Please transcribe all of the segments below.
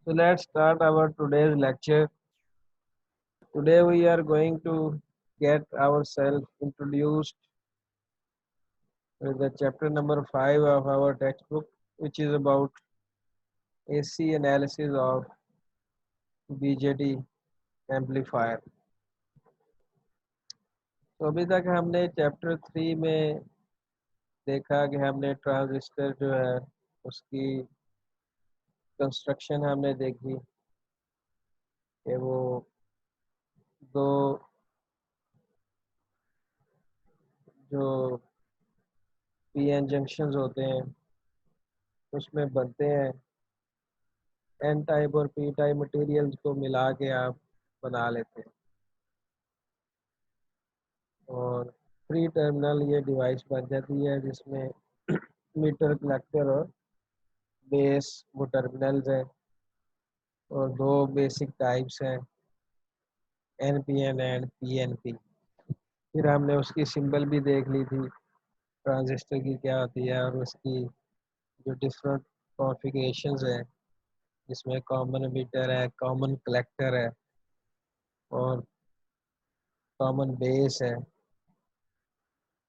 So let's start our today's lecture. Today we are going to get ourselves introduced with the chapter number 5 of our textbook, which is about AC analysis of BJT amplifier. तो अभी तक हमने chapter 3 में देखा कि हमने transistor जो है उसकी कंस्ट्रक्शन हमने देखी कि वो दो जो पीएन जंक्शंस होते हैं उसमें बनते हैं एन टाइप और पी टाइप मटेरियल्स को मिला के आप बना लेते हैं और थ्री टर्मिनल ये डिवाइस बन जाती है जिसमें मीटर कलेक्टर और बेस वो टर्मिनल्स हैं और दो बेसिक टाइप्स हैं N P N and P N P. फिर हमने उसकी सिंबल भी देख ली थी ट्रांजिस्टर की क्या होती है और उसकी जो डिफरेंट कॉन्फ़िगरेशंस है जिसमें कॉमन मीटर है, कॉमन कलेक्टर है और कॉमन बेस है।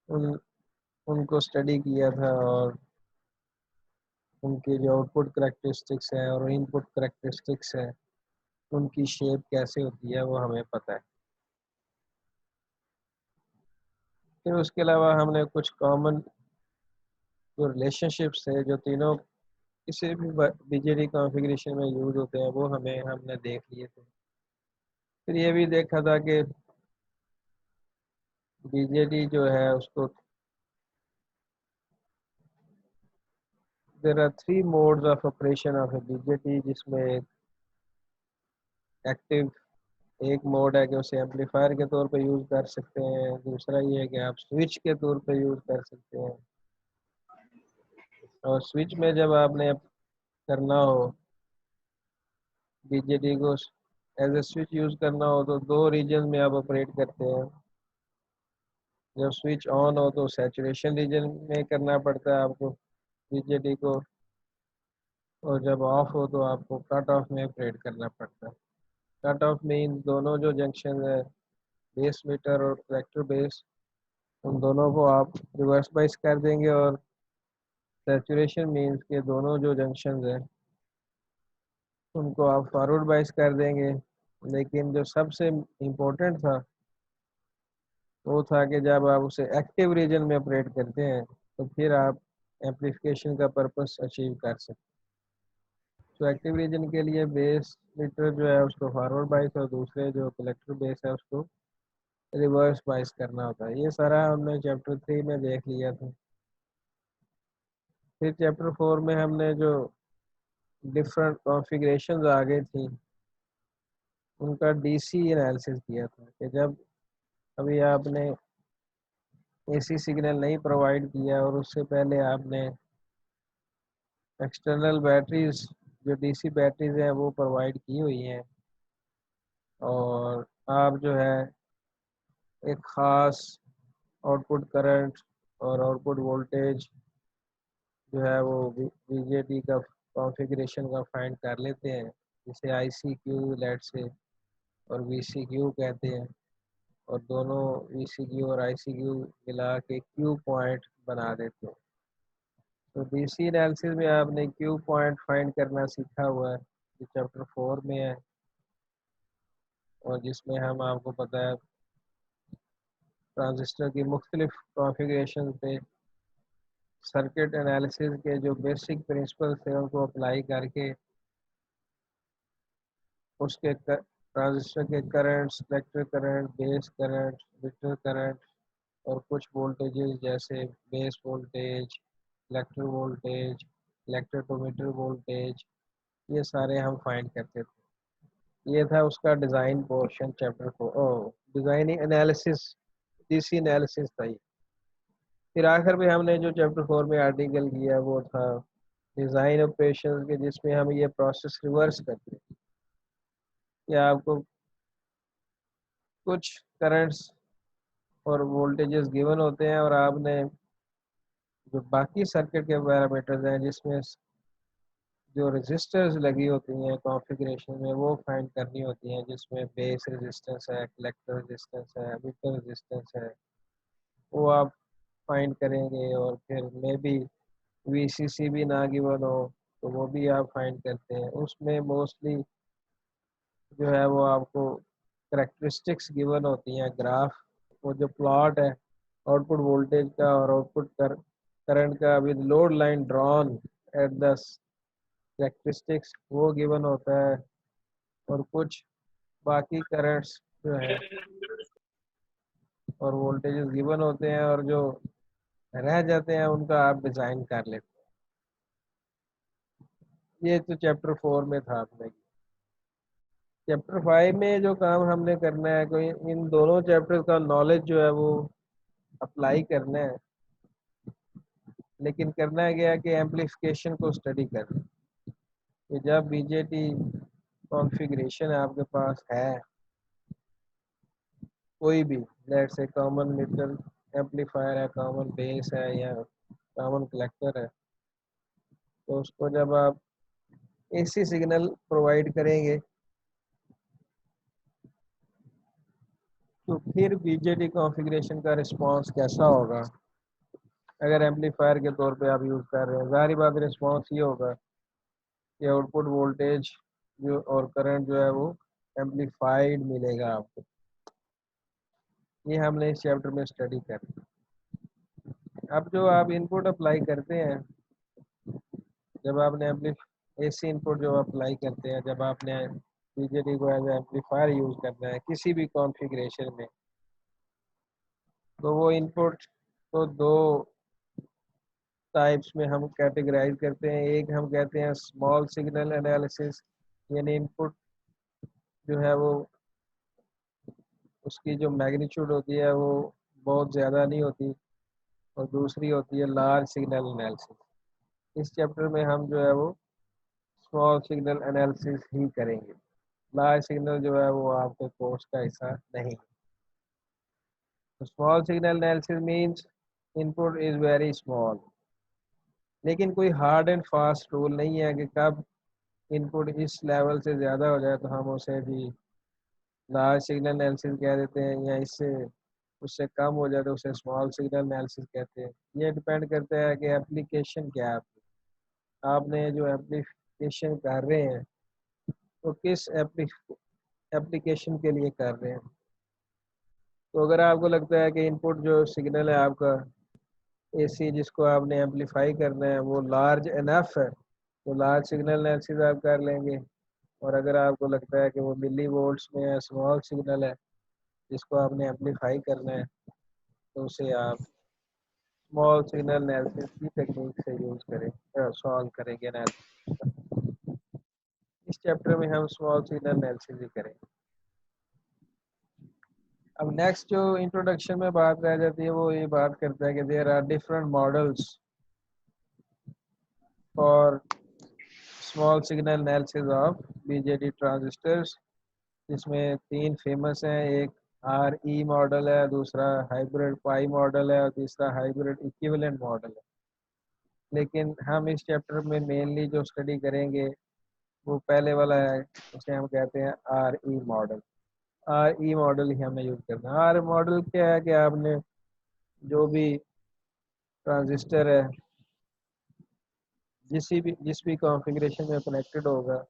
उन उनको स्टडी किया था और उनके जो आउटपुट करेक्टरिस्टिक्स हैं और इनपुट करेक्टरिस्टिक्स हैं उनकी शेप कैसे होती है वो हमें पता है। फिर उसके अलावा हमने कुछ कॉमन जो रिलेशनशिप्स थे जो तीनों किसी भी बीजेडी कॉन्फ़िगरेशन में यूज होते हैं वो हमने देख लिए थे। फिर ये भी देखा था कि बीजेडी जो है उसको there are three modes of operation of a BJT जिसमें एक्टिव एक मोड है कि उसे एम्पलीफायर के तौर पे यूज़ कर सकते हैं, दूसरा ये है कि आप स्विच के तौर पे यूज़ कर सकते हैं और स्विच में जब आपने करना हो बीजेडी को एज ए स्विच यूज़ करना हो तो दो रीजन में आप ऑपरेट करते हैं। जब स्विच ऑन हो तो सैचुरेशन रीजन में करना पड़ता है आपको बीजेडी को और जब ऑफ हो तो आपको कट ऑफ में ऑपरेट करना पड़ता है। कट ऑफ मीन दोनों जो जंक्शन है बेस मीटर और कलेक्टर बेस उन दोनों को आप रिवर्स बाइस कर देंगे और सैचुरेशन मीन्स के दोनों जो जंक्शन हैं उनको आप फॉरवर्ड बाइस कर देंगे। लेकिन जो सबसे इम्पोर्टेंट था वो था कि जब आप उसे एक्टिव रीजन में ऑपरेट करते हैं तो फिर आप एम्पलीफिकेशन का पर्पस अचीव कर सकते हैं। तो एक्टिव रीजन के लिए बेस मीटर जो है उसको फॉरवर्ड बाइस और दूसरे जो कलेक्टर बेस है उसको रिवर्स बाइस करना होता है। ये सारा हमने चैप्टर 3 में देख लिया था। फिर चैप्टर 4 में हमने जो डिफरेंट कॉन्फ़िगरेशंस आ गई थी उनका डीसी एनालिसिस किया था कि जब अभी आपने एसी सिग्नल नहीं प्रोवाइड किया और उससे पहले आपने एक्सटर्नल बैटरीज जो डीसी बैटरीज हैं वो प्रोवाइड की हुई हैं और आप जो है एक ख़ास आउटपुट करंट और आउटपुट वोल्टेज जो है वो बीजेटी का कॉन्फ़िगरेशन का फाइंड कर लेते हैं जिसे आईसी क्यू लेट से और वीसी क्यू कहते हैं और दोनों वीसीक्यू और आईसीक्यू मिला के क्यू पॉइंट बना देते हैं। तो डीसी एनालिसिस में आपने क्यू पॉइंट फाइंड करना सीखा हुआ है जो चैप्टर 4 में है और जिसमें हम आपको पता है ट्रांजिस्टर की मुख्तलिफ कॉन्फ़िगरेशन पे सर्किट एनालिसिस के जो बेसिक प्रिंसिपल्स थे उनको अप्लाई करके उसके ट्रांजिस्टर के current, collector current, base current, emitter current और कुछ वोल्टेजेस जैसे base voltage, collector voltage, collector to emitter voltage ये सारे हम फाइंड करते थे। ये था उसका डिज़ाइन पोर्शन चैप्टर को डिज़ाइनिंग एनालिसिस डीसी एनालिसिस था ये। फिर आखिर में हमने जो चैप्टर 4 में आर्टिकल किया वो था डिज़ाइन ऑपरेशन के जिसमें हम ये प्रोसेस रिवर्स करते हैं कि आपको कुछ करंट्स और वोल्टेजेस गिवन होते हैं और आपने जो बाकी सर्किट के पैरामीटर्स हैं जिसमें जो रजिस्टर्स लगी होती हैं कॉन्फ़िगरेशन में वो फाइंड करनी होती हैं, जिसमें बेस रेजिस्टेंस है, कलेक्टर रेजिस्टेंस है, एमिटर रेजिस्टेंस है, वो आप फाइंड करेंगे। और फिर मे बी वीसीसी भी ना गिवन हो तो वो भी आप फाइंड करते हैं। उसमें मोस्टली जो है वो आपको करेक्टरिस्टिक्स गिवन होती हैं, ग्राफ, वो जो प्लॉट है आउटपुट वोल्टेज का और आउटपुट करंट का with load line drawn at the characteristics वो गिवन होता है। और कुछ बाकी करंट्स जो है और वोल्टेजेस गिवन होते हैं, और जो रह जाते हैं उनका आप डिज़ाइन कर लेते हैं। ये तो चैप्टर 4 में था आपने। चैप्टर 5 में जो काम हमने करना है, कोई इन दोनों चैप्टर का नॉलेज जो है वो अप्लाई करना है। लेकिन करना है क्या कि एम्पलीफिकेशन को स्टडी करना है कि जब बीजेटी कॉन्फ़िगरेशन आपके पास है कोई भी, let's say common emitter amplifier है, कॉमन बेस है या कॉमन कलेक्टर है, तो उसको जब आप एसी सिग्नल प्रोवाइड करेंगे तो फिर बीजेटी कॉन्फ़िगरेशन का रिस्पांस कैसा होगा। अगर एम्पलीफायर के तौर पे आप यूज़ कर रहे हैं, ज़ाहिर बात रिस्पांस ये होगा कि आउटपुट वोल्टेज जो और करंट जो है वो एम्पलीफाइड मिलेगा आपको। ये हमने इस चैप्टर में स्टडी कर। अब जो आप इनपुट अप्लाई करते हैं, जब आपने एसी इनपुट जो अप्लाई करते हैं, जब आपने बीजेटी को एज एम्पलीफायर यूज़ करना है किसी भी कॉन्फ़िगरेशन में, तो वो इनपुट को दो टाइप्स में हम कैटेगराइज करते हैं। एक हम कहते हैं स्मॉल सिग्नल एनालिसिस, यानी इनपुट जो है वो उसकी जो मैग्नीट्यूड होती है वो बहुत ज़्यादा नहीं होती। और दूसरी होती है लार्ज सिग्नल एनालिसिस। इस चैप्टर में हम जो है वो स्मॉल सिग्नल एनालिसिस ही करेंगे। लार्ज सिग्नल जो है वो आपके कोर्स का हिस्सा नहीं। तो small signal analysis means input is very small, लेकिन कोई हार्ड एंड फास्ट रूल नहीं है कि कब इनपुट इस लेवल से ज़्यादा हो जाए तो हम उसे भी लार्ज सिग्नल एनालिसिस कह देते हैं, या इससे उससे कम हो जाए तो उसे स्मॉल सिग्नल एनालिसिस कहते हैं। ये डिपेंड करता है कि एप्लीकेशन क्या है आपकी। आपने जो एप्लीकेशन कर रहे हैं तो किस एप्लीकेशन के लिए कर रहे हैं। तो अगर आपको लगता है कि इनपुट जो सिग्नल है आपका एसी जिसको आपने एम्पलीफाई करना है वो लार्ज इनफ है, तो लार्ज सिग्नल एनालिसिस आप कर लेंगे। और अगर आपको लगता है कि वो मिली वोल्ट्स में है, स्मॉल सिग्नल है जिसको आपने एम्पलीफाई करना है, तो उसे आप स्मॉल सिग्नल एनालिसिस की टेक्निक से यूज़ करें, सॉल्व करेंगे एनालिसिस। इस चैप्टर में हम स्मॉल सिग्नल एनालिसिस ही करेंगे। अब नेक्स्ट जो इंट्रोडक्शन में बात रह जाती है वो ये बात करता है कि there are different models for small signal analysis of BJT transistors, जिसमें तीन फेमस हैं। एक आर ई मॉडल है, दूसरा हाइब्रिड पाई मॉडल है और तीसरा हाइब्रिड इक्विवेलेंट मॉडल है। लेकिन हम इस चैप्टर में मेनली जो स्टडी करेंगे वो पहले वाला है, उसे हम कहते हैं R E model. R E model ही हमें यूज़ करना है। आर मॉडल क्या है कि आपने जो भी ट्रांजिस्टर है जिस भी कॉन्फ़िगरेशन में कनेक्टेड होगा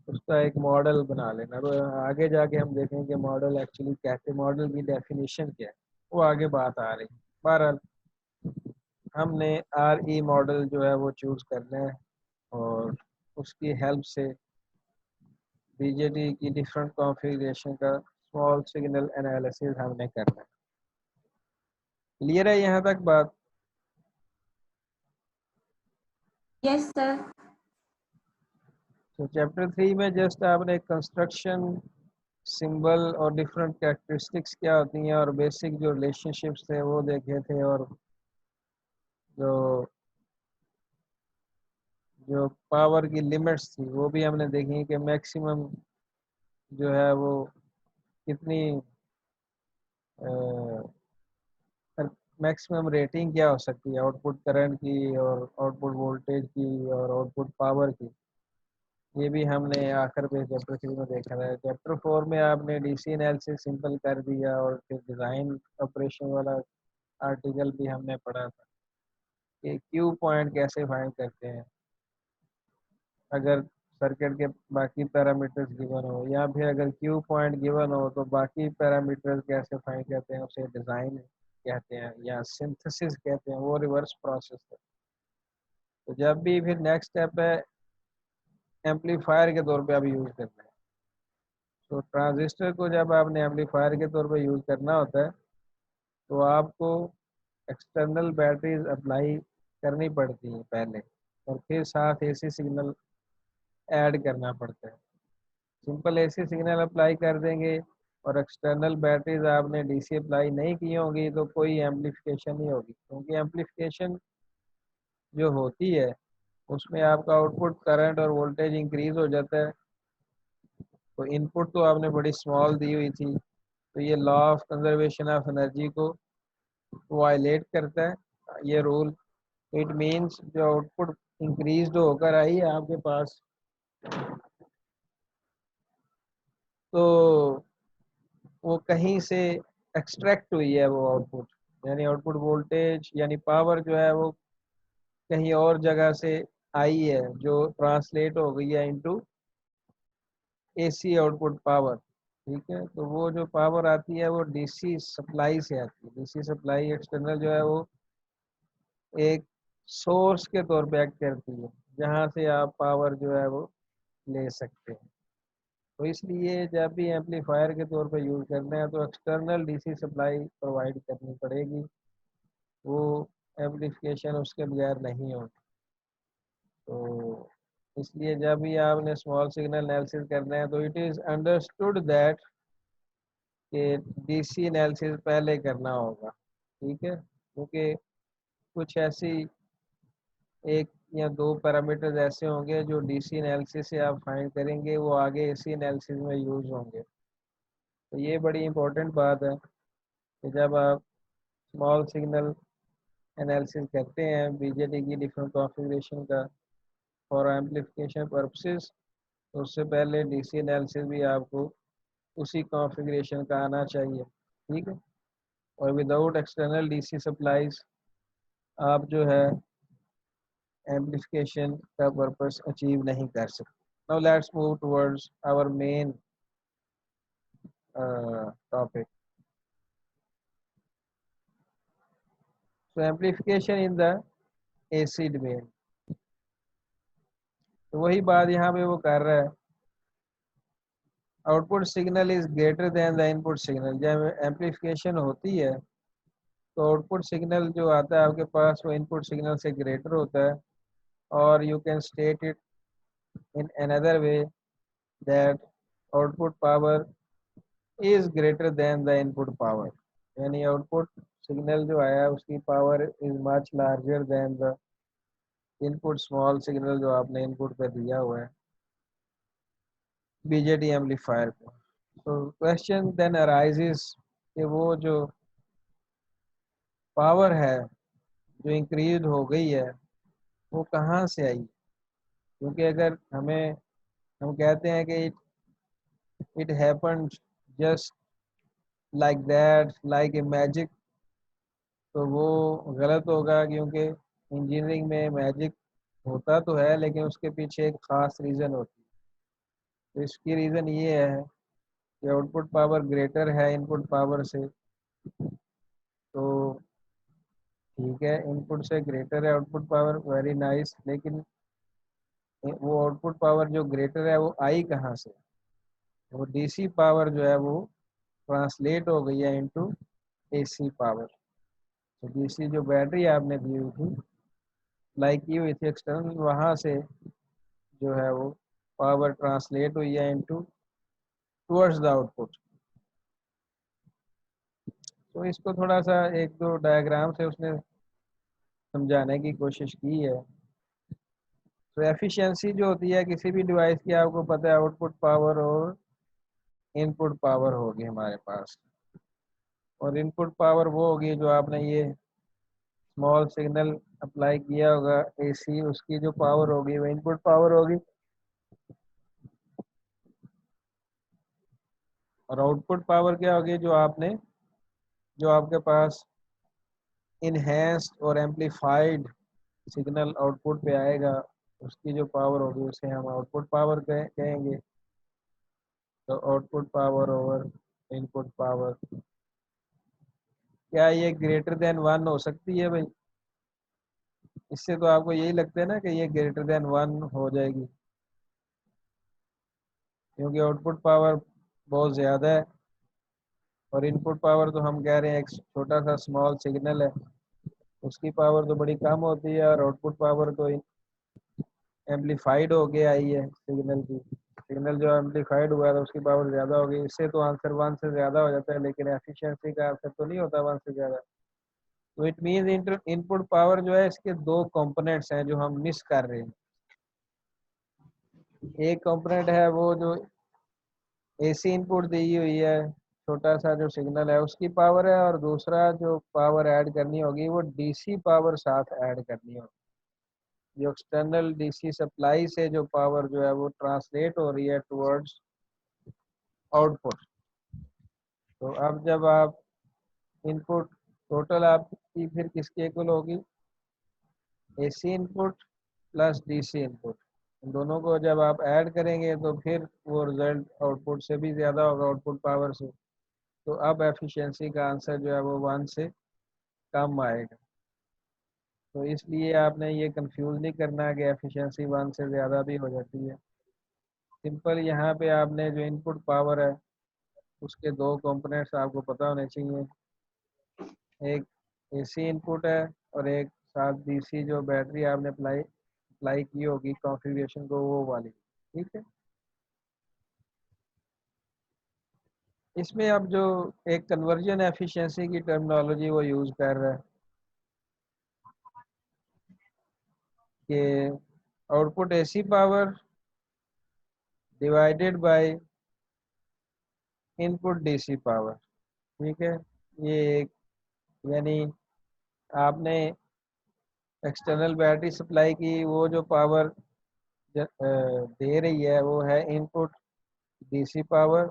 उसका एक मॉडल बना लेना। तो आगे जाके हम देखेंगे कि मॉडल एक्चुअली कैसे, मॉडल की डेफिनेशन क्या है, वो आगे बात आ रही है। बहरहाल हमने आर ई मॉडल जो है वो चूज़ करना है और उसकी हेल्प से बीजेटी की डिफरेंट कॉन्फ़िगरेशन का स्मॉल सिग्नल एनालिसिस हमने करना है। क्लियर है यहाँ तक बात? Yes sir. तो चैप्टर 3 में जस्ट आपने कंस्ट्रक्शन, सिंबल और डिफरेंट कैरेक्टरिस्टिक्स क्या होती हैं और बेसिक जो रिलेशनशिप्स थे वो देखे थे। और जो जो पावर की लिमिट्स थी वो भी हमने देखी कि मैक्सिमम जो है वो कितनी मैक्सिमम रेटिंग क्या हो सकती है आउटपुट करंट की और आउटपुट वोल्टेज की और आउटपुट पावर की, ये भी हमने आखिर पे चैप्टर 3 में देखा था। चैप्टर 4 में आपने डीसी एनालिसिस सिंपल कर दिया और फिर डिज़ाइन ऑपरेशन वाला आर्टिकल भी हमने पढ़ा था कि क्यू पॉइंट कैसे फाइंड करते हैं अगर सर्किट के बाकी पैरामीटर्स गिवन हो, या फिर अगर क्यू पॉइंट गिवन हो तो बाकी पैरामीटर्स कैसे फाइंड करते हैं, उसे डिज़ाइन कहते हैं या सिंथेसिस कहते हैं, वो रिवर्स प्रोसेस है। तो जब भी फिर नेक्स्ट स्टेप है एम्पलीफायर के तौर पे आप यूज़ करना है। तो ट्रांजिस्टर को जब आपने एम्पलीफायर के तौर पे यूज़ करना होता है तो आपको एक्सटर्नल बैटरीज अप्लाई करनी पड़ती हैं पहले, और फिर साथ एसी सिग्नल ऐड करना पड़ता है। सिंपल एसी सिग्नल अप्लाई कर देंगे और एक्सटर्नल बैटरीज आपने डीसी अप्लाई नहीं की होगी तो कोई एम्पलीफिकेशन नहीं होगी, क्योंकि एम्पलीफिकेशन जो होती है उसमें आपका आउटपुट करंट और वोल्टेज इंक्रीज हो जाता है। तो इनपुट तो आपने बड़ी स्मॉल दी हुई थी, तो ये law of conservation of energy को वायलेट करता है ये रूल। इट मीन्स जो आउटपुट इंक्रीज होकर आई है आपके पास, तो वो कहीं से एक्सट्रैक्ट हुई है वो आउटपुट, यानी आउटपुट वोल्टेज यानी पावर जो है वो कहीं और जगह से आई है जो ट्रांसलेट हो गई है इनटू एसी आउटपुट पावर। ठीक है, तो वो जो पावर आती है वो डीसी सप्लाई से आती है। डीसी सप्लाई एक्सटर्नल जो है वो एक सोर्स के तौर पे एक्ट करती है जहाँ से आप पावर जो है वो ले सकते हैं। तो इसलिए जब भी एम्पलीफायर के तौर पे यूज़ करना है तो एक्सटर्नल डीसी सप्लाई प्रोवाइड करनी पड़ेगी, वो एम्पलीफिकेशन उसके बगैर नहीं होगी। तो इसलिए जब भी आपने स्मॉल सिग्नल एनालिसिस करना है तो इट इज़ अंडरस्टूड दैट कि डीसी एनालिसिस पहले करना होगा। ठीक है, क्योंकि कुछ ऐसी एक या दो पैरामीटर्स ऐसे होंगे जो डीसी एनालिसिस से आप फाइंड करेंगे वो आगे एसी एनालिसिस में यूज़ होंगे। तो ये बड़ी इंपॉर्टेंट बात है कि जब आप स्मॉल सिग्नल एनालिसिस करते हैं बीजेटी की डिफरेंट कॉन्फ़िगरेशन का फॉर एम्पलीफिकेशन पर्पसेस, तो उससे पहले डीसी एनालिसिस भी आपको उसी कॉन्फ़िगरेशन का आना चाहिए। ठीक है, और विदाउट एक्सटर्नल डीसी सप्लाईज आप जो है एम्पलीफिकेशन का पर्पस अचीव नहीं कर सकते। Now let's move towards our main topic. So amplification in the AC domain, तो वही बात यहाँ पे वो कर रहा है। Output signal is greater than the input signal. जब एम्पलीफिकेशन होती है तो आउटपुट सिग्नल जो आता है आपके पास वो इनपुट सिग्नल से ग्रेटर होता है, और you can state it in another way that output power is greater than the input power, यानी आउटपुट सिग्नल जो आया उसकी power is much larger than the input small signal जो आपने इनपुट पे दिया हुआ है बीजेटी एम्पलीफायर को। तो क्वेश्चन देन अराइजेस कि वो जो पावर है जो इंक्रीज हो गई है वो कहाँ से आई, क्योंकि अगर हम कहते हैं कि it happened just like that like a magic, तो वो गलत होगा, क्योंकि इंजीनियरिंग में मैजिक होता तो है लेकिन उसके पीछे एक ख़ास रीज़न होती है। तो इसकी रीज़न ये है कि आउटपुट पावर ग्रेटर है इनपुट पावर से, तो ठीक है इनपुट से ग्रेटर है आउटपुट पावर, वेरी नाइस, लेकिन वो आउटपुट पावर जो ग्रेटर है वो आई कहाँ से? वो डीसी पावर जो है वो ट्रांसलेट हो गई है इनटू एसी पावर। तो डीसी जो बैटरी आपने दी हुई थी लाइक की हुई थी एक्सटर्नल, वहाँ से जो है वो पावर ट्रांसलेट हुई है इनटू टुवर्ड्स द आउटपुट। तो इसको थोड़ा सा एक दो डायग्राम से उसने समझाने की कोशिश की है। तो एफिशिएंसी जो होती है किसी भी डिवाइस की, आपको पता है आउटपुट पावर और इनपुट पावर होगी हमारे पास, और इनपुट पावर वो होगी जो आपने ये स्मॉल सिग्नल अप्लाई किया होगा एसी, उसकी जो पावर होगी वो इनपुट पावर होगी, और आउटपुट पावर क्या होगी, जो आपके पास इनहेंस्ड और एम्पलीफाइड सिग्नल आउटपुट पे आएगा, उसकी जो पावर होगी उसे हम आउटपुट पावर कहेंगे। तो output power over input power, क्या ये ग्रेटर देन 1 हो सकती है भाई? इससे तो आपको यही लगता है ना कि ये ग्रेटर देन 1 हो जाएगी, क्योंकि आउटपुट पावर बहुत ज़्यादा है और इनपुट पावर तो हम कह रहे हैं एक छोटा सा स्मॉल सिग्नल है, उसकी पावर तो बड़ी कम होती है, और आउटपुट पावर तो एम्पलीफाइड हो के आई है सिग्नल की। सिग्नल जो एम्पलीफाइड हुआ था उसकी पावर ज़्यादा हो गई, इससे तो आंसर 1 से ज़्यादा हो जाता है, लेकिन एफिशिएंसी का आंसर तो नहीं होता 1 से ज़्यादा। तो इट मीन्स इनपुट पावर जो है इसके दो कंपोनेंट्स हैं जो हम मिस कर रहे हैं। एक कंपोनेंट है वो जो एसी इनपुट दी हुई है, छोटा सा जो सिग्नल है उसकी पावर है, और दूसरा जो पावर ऐड करनी होगी वो डीसी पावर साथ ऐड करनी होगी। जो एक्सटर्नल डीसी सप्लाई से जो पावर जो है वो ट्रांसलेट हो रही है टुवर्ड्स आउटपुट। तो अब जब आप इनपुट टोटल आपकी फिर किसके इक्वल होगी, AC input plus DC input, इन दोनों को जब आप ऐड करेंगे तो फिर वो रिजल्ट आउटपुट से भी ज़्यादा होगा, आउटपुट पावर से। तो अब एफिशिएंसी का आंसर जो है वो 1 से कम आएगा। तो इसलिए आपने ये कंफ्यूज नहीं करना कि एफिशिएंसी 1 से ज़्यादा भी हो जाती है। सिंपल यहाँ पे आपने जो इनपुट पावर है उसके दो कंपोनेंट्स आपको पता होने चाहिए, एक एसी इनपुट है और एक साथ डीसी जो बैटरी आपने अप्लाई अप्लाई की होगी कॉन्फ़िगरेशन को, वो वाली। ठीक है। इसमें अब जो एक कन्वर्जन एफिशिएंसी की टर्मिनोलॉजी वो यूज़ कर रहा है कि output AC power divided by input DC power. ठीक है। ये एक, यानी आपने एक्सटर्नल बैटरी सप्लाई की वो जो पावर दे रही है वो है इनपुट डीसी पावर,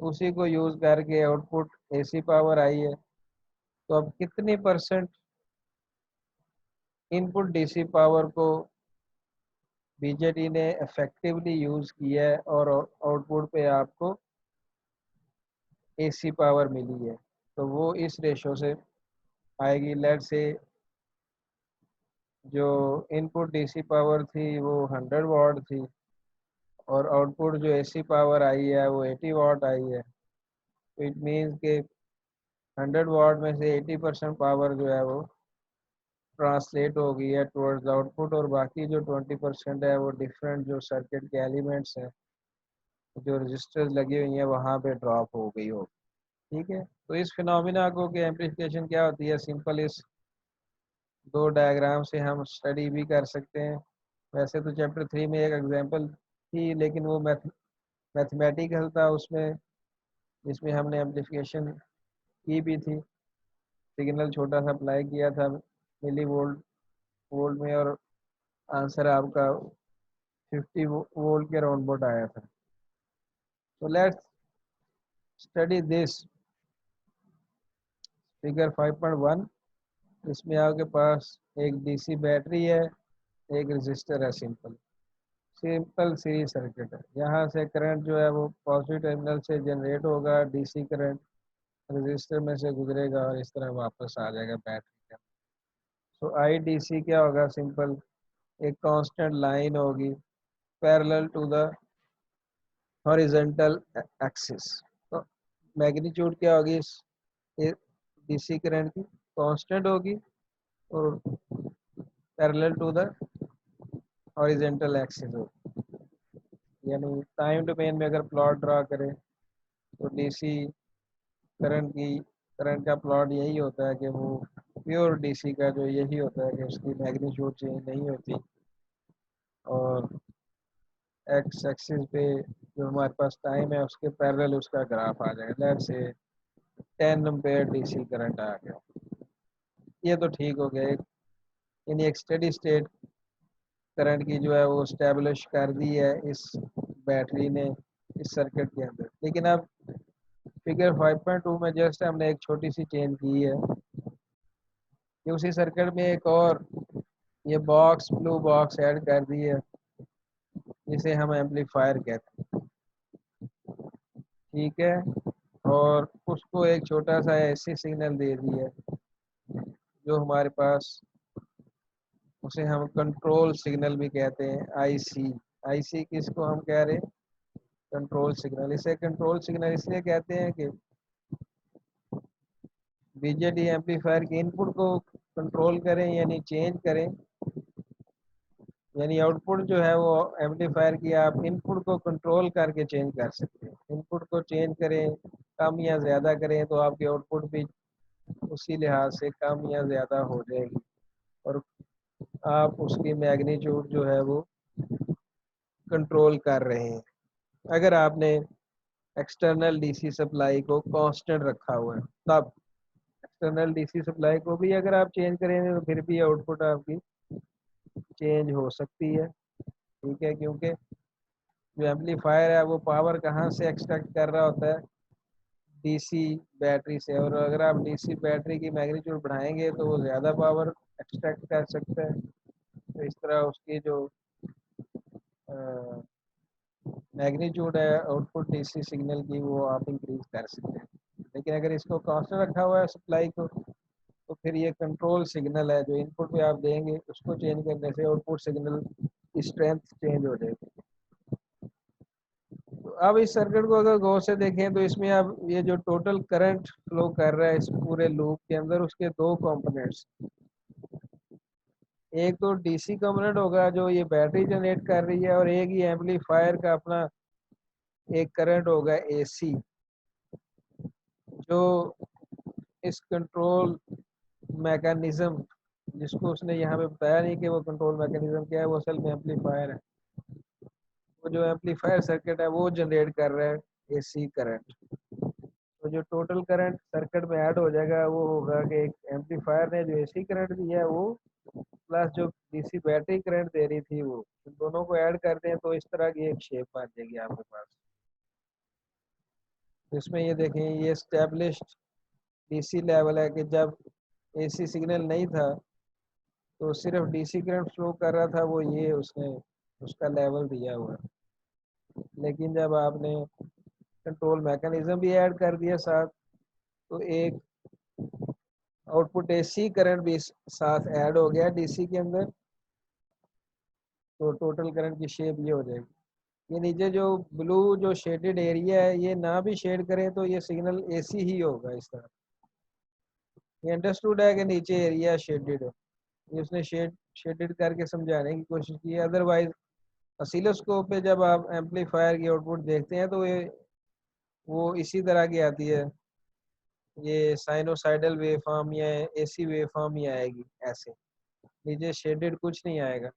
उसी को यूज़ करके आउटपुट एसी पावर आई है। तो अब कितनी परसेंट इनपुट डीसी पावर को बीजेटी ने इफेक्टिवली यूज़ किया है और आउटपुट पे आपको एसी पावर मिली है, तो वो इस रेशो से आएगी। लेट से जो इनपुट डीसी पावर थी वो 100 वाट थी, और आउटपुट जो एसी पावर आई है वो 80 वाट आई है। तो इट मीन्स के 100 वाट में से 80% पावर जो है वो ट्रांसलेट हो गई है टुवर्ड्स आउटपुट, और बाकी जो 20% है वो डिफरेंट जो सर्किट के एलिमेंट्स हैं, जो रजिस्टर्स लगी हुई हैं वहाँ पे ड्रॉप हो गई हो। ठीक है। तो इस फिनोमिना को की एम्प्लीफिकेशन क्या होती है, सिंपल इस दो डायग्राम से हम स्टडी भी कर सकते हैं। वैसे तो चैप्टर 3 में एक एग्जांपल थी, लेकिन वो मैथमेटिकल था उसमें, जिसमें हमने एम्प्लीफिकेशन की भी थी, सिग्नल छोटा सा अप्लाई किया था मिली वोल्ट वोल्ट में, और आंसर आपका 50 वोल्ट के राउंड बोट आया था। तो लेट्स स्टडी दिस फिगर 5.1। इसमें आपके पास एक डीसी बैटरी है, एक रजिस्टर है, सिंपल सिंपल सीरीज सर्किट है। यहाँ से करंट जो है वो पॉजिटिव टर्मिनल से जनरेट होगा, डीसी करंट रजिस्टर में से गुजरेगा और इस तरह वापस आ जाएगा बैटरी का। तो आई डी सी क्या होगा, सिंपल एक कांस्टेंट लाइन होगी parallel to the horizontal axis. तो मैग्नीट्यूड क्या होगी इस डीसी करंट की, कांस्टेंट होगी और parallel to the horizontal axis होगी। यानी टाइम डोमेन में अगर प्लॉट ड्रा करें तो डीसी करंट का प्लॉट यही होता है कि वो प्योर डीसी का जो यही होता है कि उसकी मैग्नीट्यूड चेंज नहीं होती, और एक्स एक्सिस पे जो हमारे पास टाइम है उसके पैरेलल उसका ग्राफ आ जाएगा। Let's say 10 ampere DC current आ गया। ये तो ठीक हो गया, एक यानी एक स्टडी स्टेट करंट की जो है वो स्टैब्लिश कर दी है इस बैटरी ने इस सर्किट के अंदर। लेकिन अब फिगर 5.2 में जस्ट हमने एक छोटी सी चेंज की है कि उसी सर्किट में एक और ये बॉक्स ब्लू बॉक्स ऐड कर दी है जिसे हम एम्पलीफायर कहते हैं। ठीक है, और उसको एक छोटा सा ऐसी सिग्नल दे दी है जो हमारे पास, उसे हम कंट्रोल सिग्नल भी कहते हैं, आईसी। आईसी किसको हम कह रहे हैं? Control signal. इसे कंट्रोल सिग्नल इसलिए कहते हैं कि बीजेटी एम्पलीफायर के इनपुट को कंट्रोल करें यानी चेंज करें, यानी आउटपुट जो है वो एम्पलीफायर की आप इनपुट को कंट्रोल करके चेंज कर सकते हैं। इनपुट को चेंज करें, कम या ज़्यादा करें तो आपकी आउटपुट भी उसी लिहाज से कम या ज़्यादा हो जाएगी और आप उसकी मैग्नीट्यूड जो है वो कंट्रोल कर रहे हैं। अगर आपने एक्सटर्नल डीसी सप्लाई को कांस्टेंट रखा हुआ है तब एक्सटर्नल डीसी सप्लाई को भी अगर आप चेंज करेंगे तो फिर भी आउटपुट आपकी चेंज हो सकती है। ठीक है, क्योंकि जो एम्पलीफायर है वो पावर कहाँ से एक्सट्रैक्ट कर रहा होता है? डीसी बैटरी से। और अगर आप डीसी बैटरी की मैग्नीट्यूड बढ़ाएंगे तो वो ज़्यादा पावर एक्सट्रैक्ट कर सकता है। तो इस तरह उसकी जो मैग्नीट्यूड है आउटपुट डीसी सिग्नल की वो आप इंक्रीज कर सकते हैं। लेकिन अगर इसको कांस्टेंट रखा हुआ है सप्लाई को तो फिर ये कंट्रोल सिग्नल है जो इनपुट पे आप देंगे उसको चेंज करने से आउटपुट सिग्नल की स्ट्रेंथ चेंज हो जाएगी। तो अब इस सर्किट को अगर गौर से देखें तो इसमें अब ये जो टोटल करंट फ्लो कर रहा है इस पूरे लूप के अंदर उसके दो कंपोनेंट्स, एक तो डीसी कंपोनेंट होगा जो ये बैटरी जनरेट कर रही है और एक ही एम्पलीफायर का अपना एक करंट होगा एसी जो इस कंट्रोल मैकेनिज्म, जिसको उसने यहाँ पे बताया नहीं कि वो कंट्रोल मैकेनिज्म क्या है, वो असल में एम्पलीफायर है। वो जो एम्पलीफायर सर्किट है वो जनरेट कर रहा है एसी करंट। तो जो टोटल करंट सर्किट में ऐड हो जाएगा वो होगा कि एक एम्पलीफायर ने जो एसी करंट दिया है वो प्लस जो डीसी बैटरी करंट दे रही थी वो, इन दोनों को ऐड कर दें तो इस तरह की एक शेप बन जाएगी आपके पास। इसमें ये देखें ये एस्टेब्लिश्ड डीसी लेवल है कि जब एसी सिग्नल नहीं था तो सिर्फ डीसी करंट फ्लो कर रहा था, वो ये उसने उसका लेवल दिया हुआ है। लेकिन जब आपने कंट्रोल मैकेनिज्म भी ऐड कर दिया साथ तो एक आउटपुट एसी करंट भी साथ ऐड हो गया डीसी के अंदर, तो टोटल करंट की शेप ये हो जाएगी। ये नीचे जो ब्लू जो शेडेड एरिया है ये ना भी शेड करें तो ये सिग्नल एसी ही होगा इस तरह। ये अंडरस्टूड है कि नीचे एरिया शेडेड है, ये उसने शेडेड करके समझाने की कोशिश की है। अदरवाइज ऑसिलोस्कोप पे जब आप एम्पलीफायर की आउटपुट देखते हैं तो ये वो इसी तरह की आती है, ये साइनोसाइडल वेवफॉर्म या एसी वेवफॉर्म ही आएगी ऐसे, नीचे शेडेड कुछ नहीं आएगा।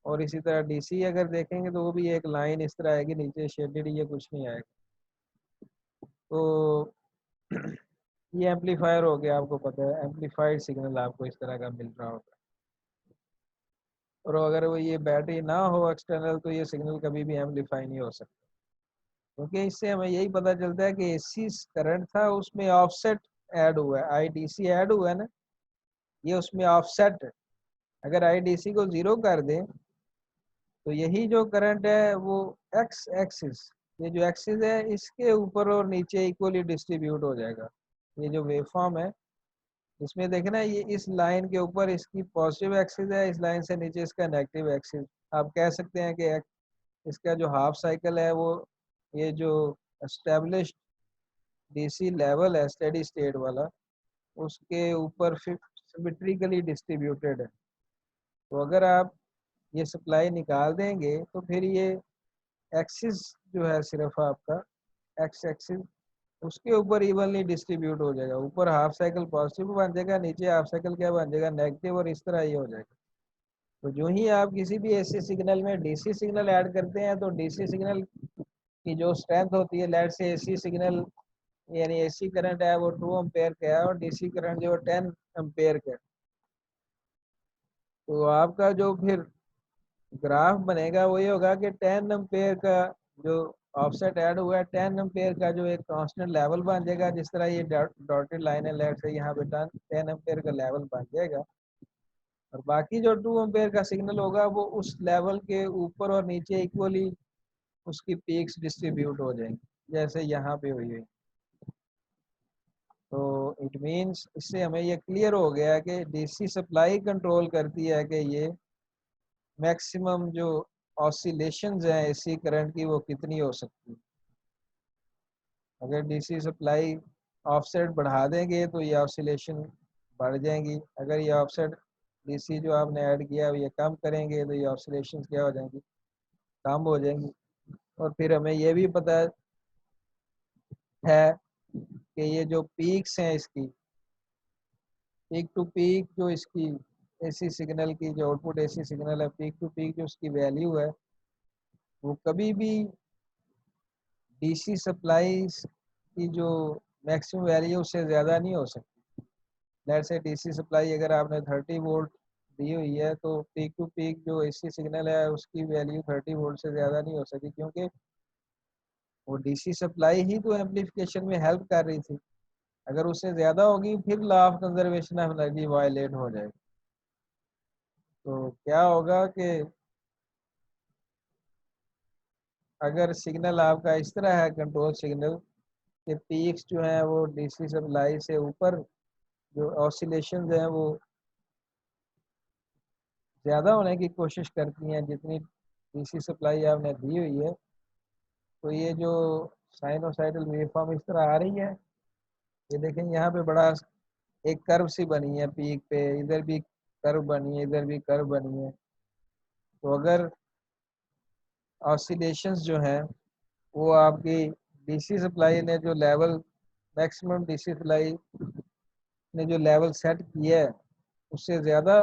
और इसी तरह डीसी अगर देखेंगे तो वो भी एक लाइन इस तरह आएगी, नीचे शेडेड ये कुछ नहीं आएगा। तो ये एम्पलीफायर हो गया, आपको पता है एम्पलीफाइड सिग्नल आपको इस तरह का मिल रहा होगा। और अगर वो ये बैटरी ना हो एक्सटर्नल तो ये सिग्नल कभी भी एम्पलीफाई नहीं हो सकता, क्योंकि इससे हमें यही पता चलता है कि एसी करंट था उसमें ऑफसेट ऐड हुआ है, आईडीसी ऐड हुआ है ना, ये उसमें ऑफसेट है। अगर आईडीसी को जीरो कर दें तो यही जो करंट है वो एक्स एक्सिस, ये जो एक्सिस है इसके ऊपर और नीचे इक्वली डिस्ट्रीब्यूट हो जाएगा। ये जो वेवफॉर्म है इसमें देखना ये इस लाइन के ऊपर इसकी पॉजिटिव एक्सिस है, इस लाइन से नीचे इसका नेगेटिव एक्सिस। आप कह सकते हैं कि इसका जो हाफ साइकिल है वो ये जो एस्टेब्लिश्ड डीसी लेवल है स्टेडी स्टेट वाला उसके ऊपर सिमेट्रिकली डिस्ट्रीब्यूटेड है। तो अगर आप ये सप्लाई निकाल देंगे तो फिर ये एक्सिस जो है सिर्फ आपका एक्स एक्सिस उसके ऊपर इवनली डिस्ट्रीब्यूट हो जाएगा। ऊपर हाफ साइकिल पॉजिटिव बन जाएगा, नीचे हाफ साइकिल क्या बन जाएगा? नेगेटिव, और इस तरह ये हो जाएगा। तो जो ही आप किसी भी एसी सिग्नल में डीसी सिग्नल ऐड करते हैं तो डीसी सिग्नल की जो स्ट्रेंथ होती है, लेट से एसी सिग्नल यानी एसी करंट है वो 2 एम्पेयर का है और डीसी करंट जो 10 एम्पेयर का है, तो आपका जो फिर ग्राफ बनेगा वही होगा कि 10 एम्पेयर का जो ऑफसेट ऐड हुआ है, 10 एम्पेयर का जो एक कांस्टेंट लेवल बन जाएगा, जिस तरह ये डॉटेड लाइन है, लेट से यहाँ पे 10 एम्पेयर का लेवल बन जाएगा, और बाकी जो 2 एम्पेयर का सिग्नल होगा वो उस लेवल के ऊपर और नीचे इक्वली उसकी पीक्स डिस्ट्रीब्यूट हो जाएंगी, जैसे यहाँ पे हुई है। तो इट मीन्स इससे हमें ये क्लियर हो गया कि डीसी सप्लाई कंट्रोल करती है कि ये मैक्सिमम जो ऑसिलेशंस हैं एसी करंट की वो कितनी हो सकती है। अगर डीसी सप्लाई ऑफसेट बढ़ा देंगे तो ये ऑसिलेशन बढ़ जाएंगी, अगर ये ऑफसेट डीसी जो आपने ऐड किया ये कम करेंगे तो ये ऑसिलेशंस क्या हो जाएंगी, कम हो जाएंगी। और फिर हमें ये भी पता है कि ये जो पीक्स हैं इसकी, पीक टू पीक जो इसकी एसी सिग्नल की जो आउटपुट एसी सिग्नल है, पीक टू पीक जो उसकी वैल्यू है वो कभी भी डीसी सप्लाईज की जो मैक्सिमम वैल्यू उससे ज़्यादा नहीं हो सकती। लेट से डीसी सप्लाई अगर आपने 30 वोल्ट दी हुई है तो पीक टू पीक जो एसी सिग्नल है उसकी वैल्यू 30 वोल्ट से ज़्यादा नहीं हो सकती, क्योंकि वो डीसी सप्लाई ही तो एम्पलीफिकेशन में हेल्प कर रही थी। अगर उससे ज़्यादा होगी फिर law of conservation of energy violate हो जाएगी। तो क्या होगा कि अगर सिग्नल आपका इस तरह है कंट्रोल सिग्नल के पीक्स जो है वो डीसी सप्लाई से ऊपर जो ऑसिलेशन हैं वो ज़्यादा होने की कोशिश करती हैं जितनी डीसी सप्लाई आपने दी हुई है, तो ये जो साइनोसाइडल वेवफॉर्म इस तरह आ रही है, ये देखें यहाँ पे बड़ा एक कर्व सी बनी है पीक पे, इधर भी कर्व बनी है, इधर भी कर्व बनी है। तो अगर ऑसिलेशंस जो हैं वो आपकी डीसी सप्लाई ने जो लेवल मैक्सिमम डीसी सप्लाई ने जो लेवल सेट किया है उससे ज़्यादा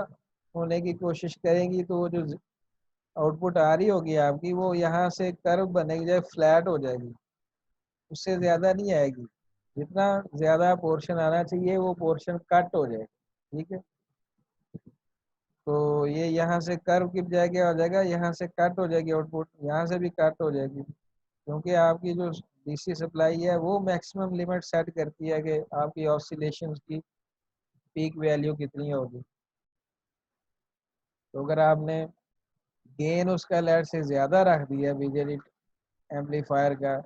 होने की कोशिश करेंगी, तो वो जो आउटपुट आ रही होगी आपकी वो यहाँ से कर्व बनेगी, जाए फ्लैट हो जाएगी, उससे ज़्यादा नहीं आएगी। जितना ज़्यादा पोर्शन आना चाहिए वो पोर्शन कट हो जाएगा, ठीक है। तो ये यहाँ से कर्व गिर जाएगा, हो जाएगा यहाँ से कट हो जाएगी आउटपुट, यहाँ से भी कट हो जाएगी, क्योंकि आपकी जो डीसी सप्लाई है वो मैक्सिमम लिमिट सेट करती है कि आपकी ऑसिलेशन की पीक वैल्यू कितनी होगी। तो अगर आपने गेन उसका लेट से ज़्यादा रख दिया बीजेटी एम्पलीफायर का,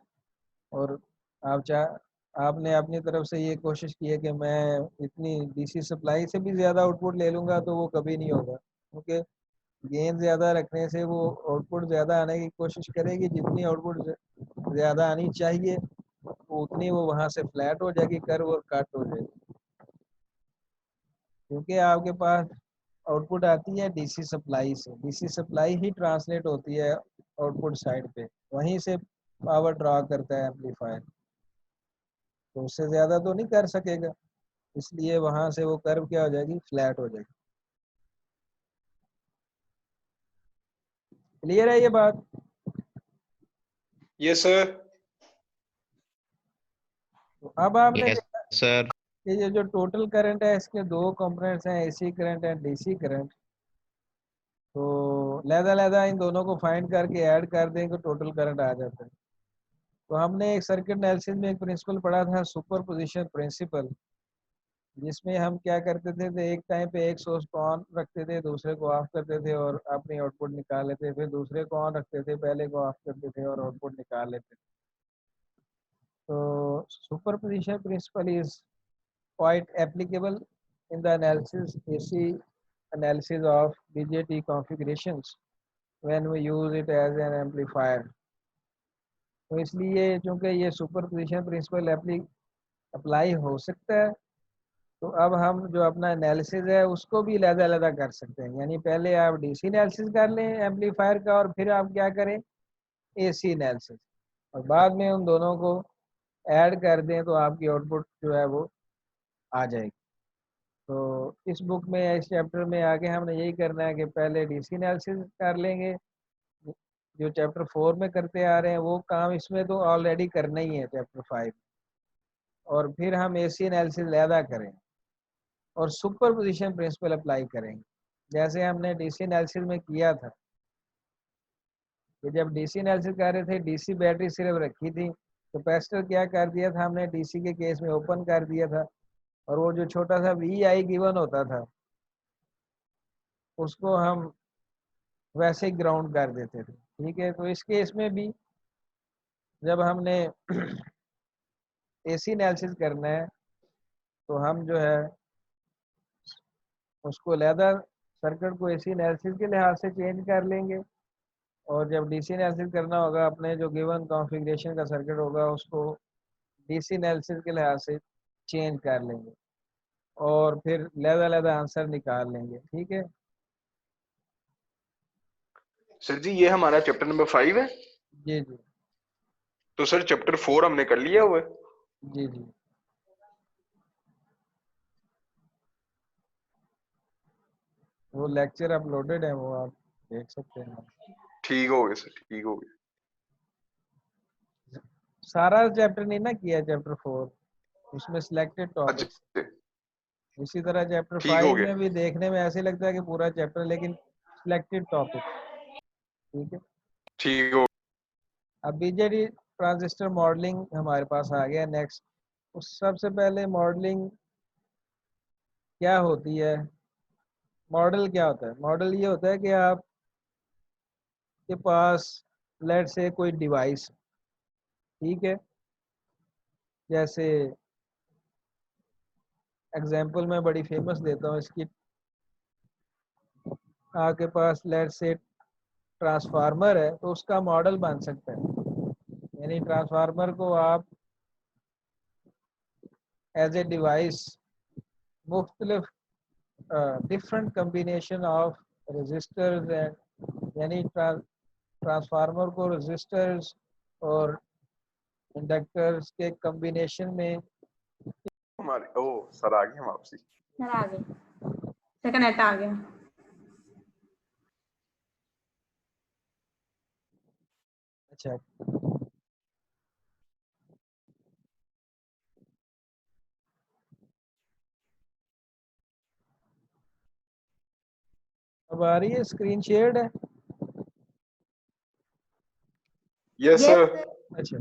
और आप आपने अपनी तरफ से ये कोशिश की है कि मैं इतनी डीसी सप्लाई से भी ज़्यादा आउटपुट ले लूँगा, तो वो कभी नहीं होगा, क्योंकि गेन ज़्यादा रखने से वो आउटपुट ज़्यादा आने की कोशिश करेगी, जितनी आउटपुट ज़्यादा आनी चाहिए वो उतनी वो वहाँ से फ्लैट हो जाएगी कर्व और कट हो जाएगी, क्योंकि आपके पास आउटपुट आती है डीसी सप्लाई से, डीसी सप्लाई ही ट्रांसलेट होती है आउटपुट साइड पे, वहीं से पावर ड्रॉ करता है एम्पलीफायर, तो उससे ज़्यादा तो नहीं कर सकेगा, इसलिए वहाँ से वो कर्व क्या हो जाएगी, फ्लैट हो जाएगी। क्लियर है ये बात? Yes sir. तो अब आपने यस सर। कि ये जो टोटल करंट है इसके दो कंपोनेंट्स हैं, AC current and DC current. तो लहदा इन दोनों को फाइंड करके ऐड कर दें तो टोटल करंट आ जाता है। तो हमने एक सर्किट एनालिसिस में एक प्रिंसिपल पढ़ा था, सुपर पोजिशन प्रिंसिपल, जिसमें हम क्या करते थे, तो एक टाइम पे एक सोर्स को ऑन रखते थे, दूसरे को ऑफ करते थे और अपनी आउटपुट निकाल लेते, फिर दूसरे को ऑन रखते थे, पहले को ऑफ करते थे और आउटपुट निकाल लेते थे। तो superposition principle is quite applicable in the analysis AC analysis of BJT configurations when we use it as an amplifier। तो इसलिए चूंकि ये सुपर पोजिशन प्रिंसिपल अप्लाई हो सकता है, तो अब हम जो अपना एनालिसिस है उसको भी अलग-अलग कर सकते हैं। यानी पहले आप डीसी एनालिसिस कर लें एम्पलीफायर का, और फिर आप क्या करें, एसी एनालिसिस, और बाद में उन दोनों को ऐड कर दें तो आपकी आउटपुट जो है वो आ जाएगी। तो इस बुक में, इस चैप्टर में आगे हमने यही करना है कि पहले डीसी एनालिसिस कर लेंगे, जो चैप्टर 4 में करते आ रहे हैं वो काम इसमें तो ऑलरेडी करना ही है चैप्टर 5, और फिर हम एसी एनालिसिस ज़्यादा करें और सुपर पोजिशन प्रिंसिपल अप्लाई करेंगे। जैसे हमने डीसी एनालिसिस में किया था कि जब डीसी एनालिसिस कर रहे थे, डीसी बैटरी सिर्फ रखी थी, कैपेसिटर क्या कर दिया था हमने डीसी के केस में ओपन कर दिया था, और वो जो छोटा सा वी आई गिवन होता था उसको हम वैसे ही ग्राउंड कर देते थे। ठीक है, तो इस केस में भी जब हमने एसी एनालिसिस करना है तो हम जो है उसको लैदर सर्किट को एसी एनालिसिस के लिहाज से चेंज कर लेंगे, और जब डीसी एनालिसिस करना होगा अपने जो गिवन कॉन्फ़िगरेशन का सर्किट होगा उसको डीसी एनालिसिस के लिहाज से चेंज कर लेंगे, और फिर लैदा लैदा आंसर निकाल लेंगे। ठीक है सर जी ये हमारा चैप्टर नंबर 5 है। जी जी तो सर चैप्टर 4 हमने कर लिया हुआ है। जी जी। वो लेक्चर अपलोडेड है, वो आप देख सकते हैं। ठीक हो गया सर, ठीक हो गया। सारा चैप्टर नहीं ना किया, चैप्टर 4 उसमें सिलेक्टेड टॉपिक्स। अच्छा इसी तरह चैप्टर ठीक हो 5 गया, में भी देखने में ऐसे लगता है कि पूरा चैप्टर, लेकिन सिलेक्टेड टॉपिक। ठीक है, ठीक हो। अब बीजेटी ट्रांजिस्टर मॉडलिंग हमारे पास आ गया नेक्स्ट। उस सबसे पहले मॉडलिंग क्या होती है, मॉडल क्या होता है? मॉडल ये होता है कि आपके पास लेट से कोई डिवाइस, ठीक है, जैसे एग्जांपल मैं बड़ी फेमस देता हूँ इसकी। आपके पास लेट से ट्रांसफार्मर है तो उसका मॉडल बन सकता है, यानी ट्रांसफार्मर को आप एज ए डिवाइस मुख्तलिफ different combination of resistors and, यानी ट्रांसफार्मर को रजिस्टर्स और इंडक्टर्स के कम्बिनेशन में। हमारे ओ सर आ गए हम वापसी। सर आ गए, सेकंड नेट आ गया। अच्छा, अब आ रही है, स्क्रीन शेयर्ड है? Yes yes sir. सर। अच्छा,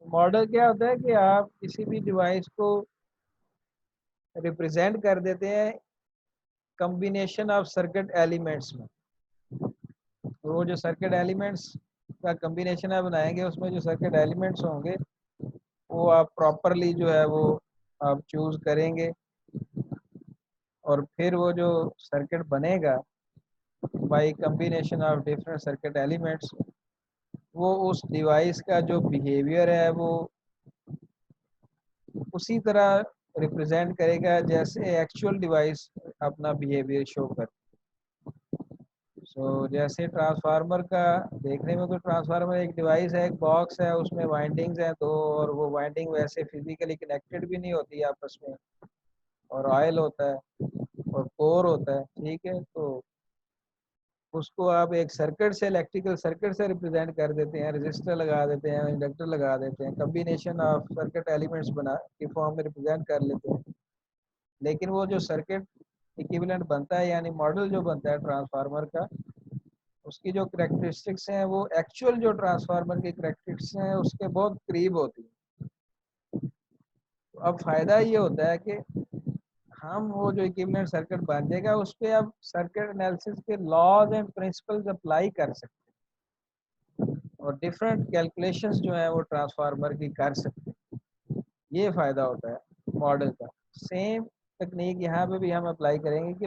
मॉडल क्या होता है कि आप किसी भी डिवाइस को रिप्रेजेंट कर देते हैं कम्बिनेशन ऑफ सर्किट एलिमेंट्स में। तो वो जो सर्किट एलिमेंट्स का कम्बिनेशन आप बनाएंगे, उसमें जो सर्किट एलिमेंट्स होंगे वो आप प्रॉपरली जो है वो आप चूज करेंगे, और फिर वो जो सर्किट बनेगा by combination of different circuit elements, वो उस डिवाइस का जो बिहेवियर है वो उसी तरह रिप्रेजेंट करेगा जैसे एक्चुअल डिवाइस अपना बिहेवियर शो कर। जैसे ट्रांसफार्मर का देखने में, तो ट्रांसफार्मर एक डिवाइस है, एक बॉक्स है, उसमें वाइंडिंग्स हैं दो, और वो वाइंडिंग वैसे फिजिकली कनेक्टेड भी नहीं होती आपस में, और ऑयल होता है और कोर होता है। ठीक है, तो उसको आप एक सर्किट से, इलेक्ट्रिकल सर्किट से रिप्रेजेंट कर देते हैं, रजिस्टर लगा देते हैं, इंडक्टर लगा देते हैं, कम्बिनेशन ऑफ सर्किट एलिमेंट्स बना के फॉर्म में रिप्रेजेंट कर लेते हैं। लेकिन वो जो सर्किट इक्विवेलेंट बनता है, यानी मॉडल जो बनता है ट्रांसफार्मर का, उसकी जो करेक्टरिस्टिक्स हैं वो एक्चुअल जो ट्रांसफार्मर की करेक्टरिस्टिक्स हैं उसके बहुत करीब होती है। तो अब फायदा ये होता है कि हम वो जो इक्विवेलेंट सर्किट बन जाएगा उस पर अब सर्किट एनालिसिस के लॉज एंड प्रिंसिपल्स अप्लाई कर सकते हैं, और डिफरेंट कैलकुलेशंस जो है वो ट्रांसफार्मर की कर सकते हैं। ये फ़ायदा होता है मॉडल का। सेम टेक्निक यहाँ पे भी हम अप्लाई करेंगे कि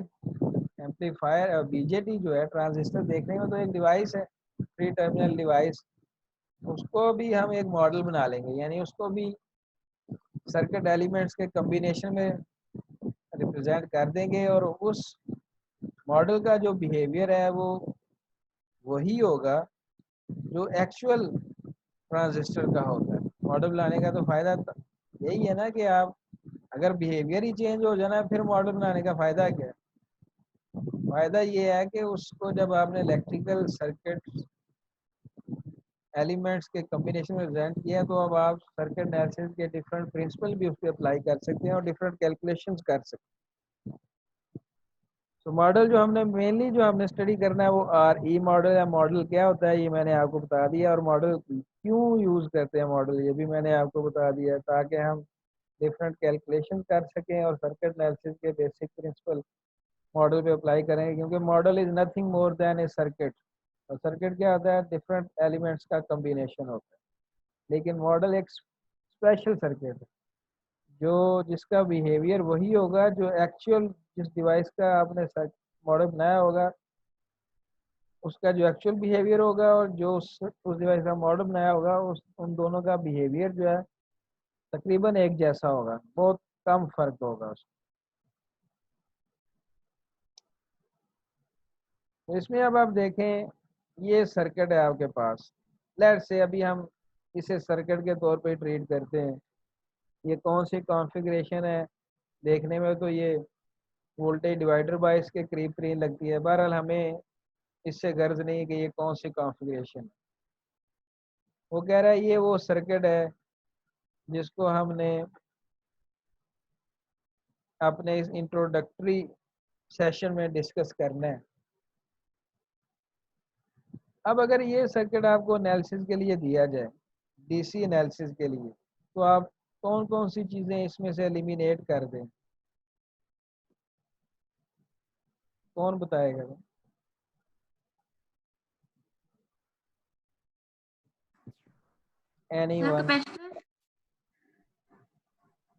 एम्पलीफायर और बीजेटी जो है, ट्रांजिस्टर देखने में तो एक डिवाइस है, थ्री टर्मिनल डिवाइस, उसको भी हम एक मॉडल बना लेंगे, यानी उसको भी सर्किट एलिमेंट्स के कम्बिनेशन में रिप्रेजेंट कर देंगे, और उस मॉडल का जो बिहेवियर है वो वही होगा जो एक्चुअल ट्रांजिस्टर का होता है। मॉडल बनाने का तो फ़ायदा यही है ना कि आप अगर बिहेवियर ही चेंज हो जाना फिर मॉडल बनाने का फ़ायदा क्या है? फ़ायदा ये है कि उसको जब आपने इलेक्ट्रिकल सर्किट एलिमेंट्स के कॉम्बिनेशन में डिजाइन किया, तो अब आप सर्किट एनालिसिस के डिफरेंट प्रिंसिपल भी उस पर अप्लाई कर सकते हैं और डिफरेंट कैलकुलेशंस कर सकते हैं। तो मॉडल जो हमने मेनली जो हमने स्टडी करना है वो RE मॉडल है। मॉडल क्या होता है ये मैंने आपको बता दिया, और मॉडल क्यों यूज़ करते हैं मॉडल ये भी मैंने आपको बता दिया, ताकि हम डिफरेंट कैलकुलेशन कर सकें और सर्किट एनालिसिस के बेसिक प्रिंसिपल मॉडल पे अप्लाई करेंगे, क्योंकि model is nothing more than A circuit. और सर्किट क्या होता है? डिफरेंट एलिमेंट्स का कम्बिनेशन होता है। लेकिन मॉडल एक स्पेशल सर्किट है जो जिसका बिहेवियर वही होगा जो एक्चुअल जिस डिवाइस का आपने मॉडल बनाया होगा उसका जो एक्चुअल बिहेवियर होगा, और जो उस डिवाइस का मॉडल बनाया होगा उस उन दोनों का बिहेवियर जो है तकरीबन एक जैसा होगा, बहुत कम फर्क होगा उसमें। तो इसमें अब आप देखें ये सर्किट है आपके पास। लेट्स से अभी हम इसे सर्किट के तौर पे ट्रीट करते हैं। ये कौन सी कॉन्फ़िगरेशन है? देखने में तो ये वोल्टेज डिवाइडर बायस के करीब करीब लगती है। बहरहाल हमें इससे गर्ज नहीं कि ये कौन सी कॉन्फ़िगरेशन है। वो कह रहा है ये वो सर्किट है जिसको हमने अपने इस इंट्रोडक्टरी सेशन में डिस्कस करना है। अब अगर ये सर्किट आपको एनालिसिस के लिए दिया जाए, DC एनालिसिस के लिए, तो आप कौन कौन सी चीज़ें इसमें से एलिमिनेट कर दें? कौन बताएगा? एनीवन? कैपेसिटर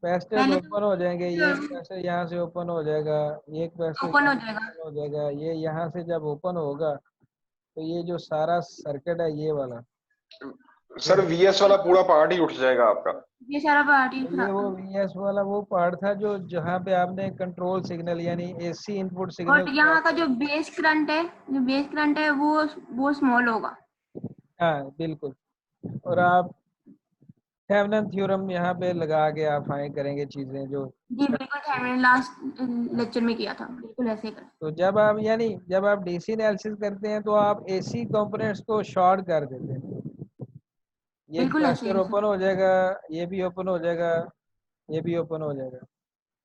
कैपेसिटर्स पहले ओपन हो जाएंगे, ये तो कैपेसिटर यहाँ से ओपन हो जाएगा, ये कैपेसिटर ओपन हो यहाँ से जाएगा। ओपन हो जाएगा, ये यहाँ से जब ओपन होगा तो ये जो सारा सर्किट है ये वाला, सर ये VS वाला पूरा पार्ट ही उठ जाएगा आपका। ये सारा पार्टी ये वो VS वाला वो पार्ट था जो जहाँ पे आपने कंट्रोल सिग्नल यानी AC इनपुट और सिग्नल को यहाँ का आपने, जो बेस करंट है वो स्मॉल होगा। हाँ बिल्कुल। और आप थेवेनिन थ्योरम यहाँ पे लगा के आप फाइंड करेंगे चीज़ें जो, जी बिल्कुल, हमने लास्ट लेक्चर में किया था, बिल्कुल ऐसे ही कर। तो जब आप यानी जब आप DC एनालिसिस करते हैं तो आप AC कंपोनेंट्स को शॉर्ट कर देते हैं। ये बिल्कुल ऐसे कैपेसिटर ही सर, ओपन हो जाएगा, ये भी ओपन हो जाएगा, ये भी ओपन हो जाएगा।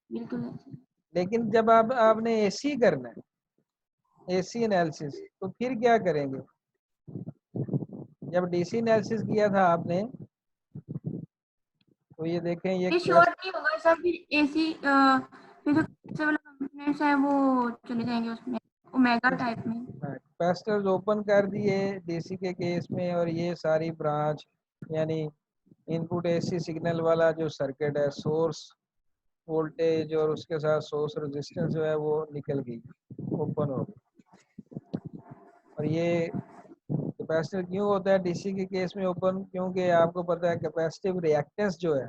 बिल्कुल ऐसे ही। लेकिन जब आपने AC करना है, AC एनालिसिस, तो फिर क्या करेंगे? जब DC एनालिसिस किया था आपने तो ये देखें ये ये शॉर्ट नहीं होगा सर, फिर एसी फिर जो कैसे वाला कंपोनेंट्स है वो चले जाएंगे उसमें ओमेगा टाइप में। कैपेसिटर्स ओपन कर दिए DC के केस में, और ये सारी ब्रांच यानी इनपुट AC सिग्नल वाला जो सर्किट है, सोर्स वोल्टेज और उसके साथ सोर्स रेजिस्टेंस जो है वो निकल गई, ओपन हो गई। और ये कैपेसिटर क्यों होता है DC के केस में ओपन? क्योंकि आपको पता है कैपेसिटिव रिएक्टेंस जो है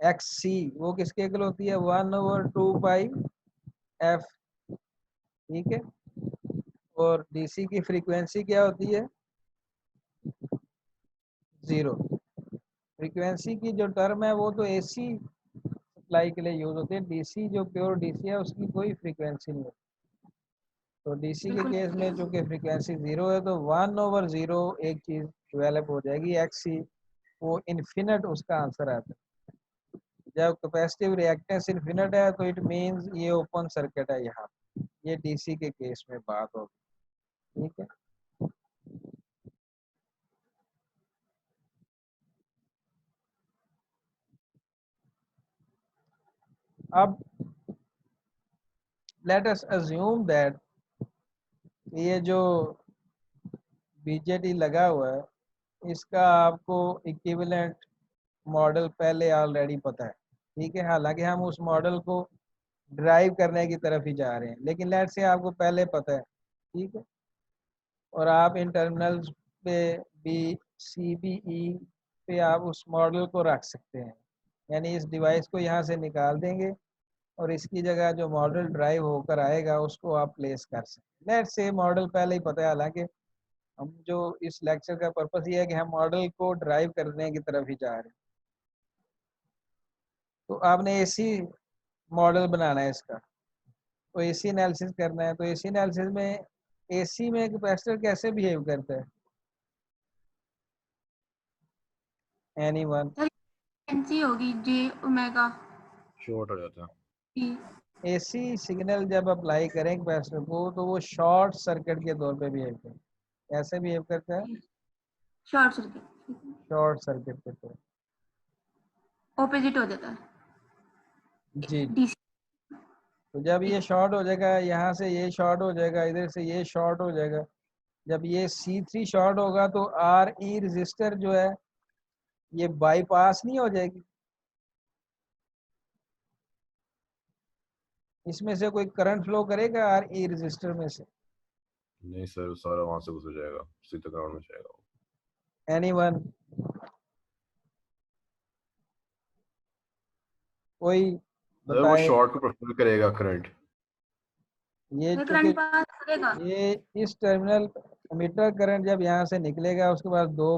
XC वो किसके इक्वल होती है? 1/2 पाई F, ठीक है। और DC की फ्रीक्वेंसी क्या होती है? 0। फ्रीक्वेंसी की जो टर्म है वो तो AC सप्लाई के लिए यूज होती है, DC जो प्योर DC है उसकी कोई फ्रीक्वेंसी नहीं होती। तो DC के बिल्कुल केस ऐसे में ही। चूंकि फ्रीक्वेंसी 0 है तो 1/0 एक चीज डेवलप हो जाएगी XC, वो इन्फिनिट उसका आंसर आता है। जब कैपेसिटिव रिएक्टेंस इन्फिनिट है तो इट मींस ये ओपन सर्किट है। यहाँ ये DC के केस में बात होगी, ठीक है। अब लेट अस अज्यूम दैट ये जो BJT लगा हुआ है इसका आपको इक्विवेलेंट मॉडल पहले ऑलरेडी पता है, ठीक है। हालांकि हम उस मॉडल को ड्राइव करने की तरफ ही जा रहे हैं, लेकिन लेट से आपको पहले पता है, ठीक है। और आप इन टर्मिनल्स पे BCBE पे आप उस मॉडल को रख सकते हैं, यानी इस डिवाइस को यहाँ से निकाल देंगे और इसकी जगह जो मॉडल ड्राइव होकर आएगा उसको आप प्लेस कर सकते हैं। लेट से मॉडल पहले ही पता है, हालांकि हम जो इस लेक्चर का पर्पस ये है कि हम मॉडल को ड्राइव करने की तरफ ही जा रहे हैं। तो आपने AC मॉडल बनाना है इसका, तो AC एनालिसिस करना है। तो AC एनालिसिस में AC में कैपेसिटर कैसे बिहेव करता है? एनीवन? सर फ्रीक्वेंसी होगी जे ओमेगा शॉर्ट हो जाता है। टी। एसी सिग्नल जब अप्लाई करें कैपेसिटर को तो वो शॉर्ट सर्किट के तौर पे बिहेव करता है। कैसे बिहेव करता है? शॉर्ट सर्किट, शॉर्ट सर्किट के तौर ऑपोजिट हो जाता है जी। डीसी। तो जब ये शॉर्ट हो जाएगा, यहाँ से ये शॉर्ट हो जाएगा, इधर से ये शॉर्ट हो जाएगा, जब ये C3 शॉर्ट होगा तो RE रजिस्टर जो है ये बाईपास नहीं हो जाएगी, इसमें से कोई करंट फ्लो करेगा RE रजिस्टर में से? नहीं सर, सारा वहां से गुजर जाएगा, सीधा ग्राउंड में जाएगा। एनीवन? कोई सर वो बताए? शॉर्ट को प्रेफर करेगा करंट। ये करंट चूंकि पास करेगा। ये इस टर्मिनल एमिटर करंट जब यहाँ से निकलेगा उसके बाद दो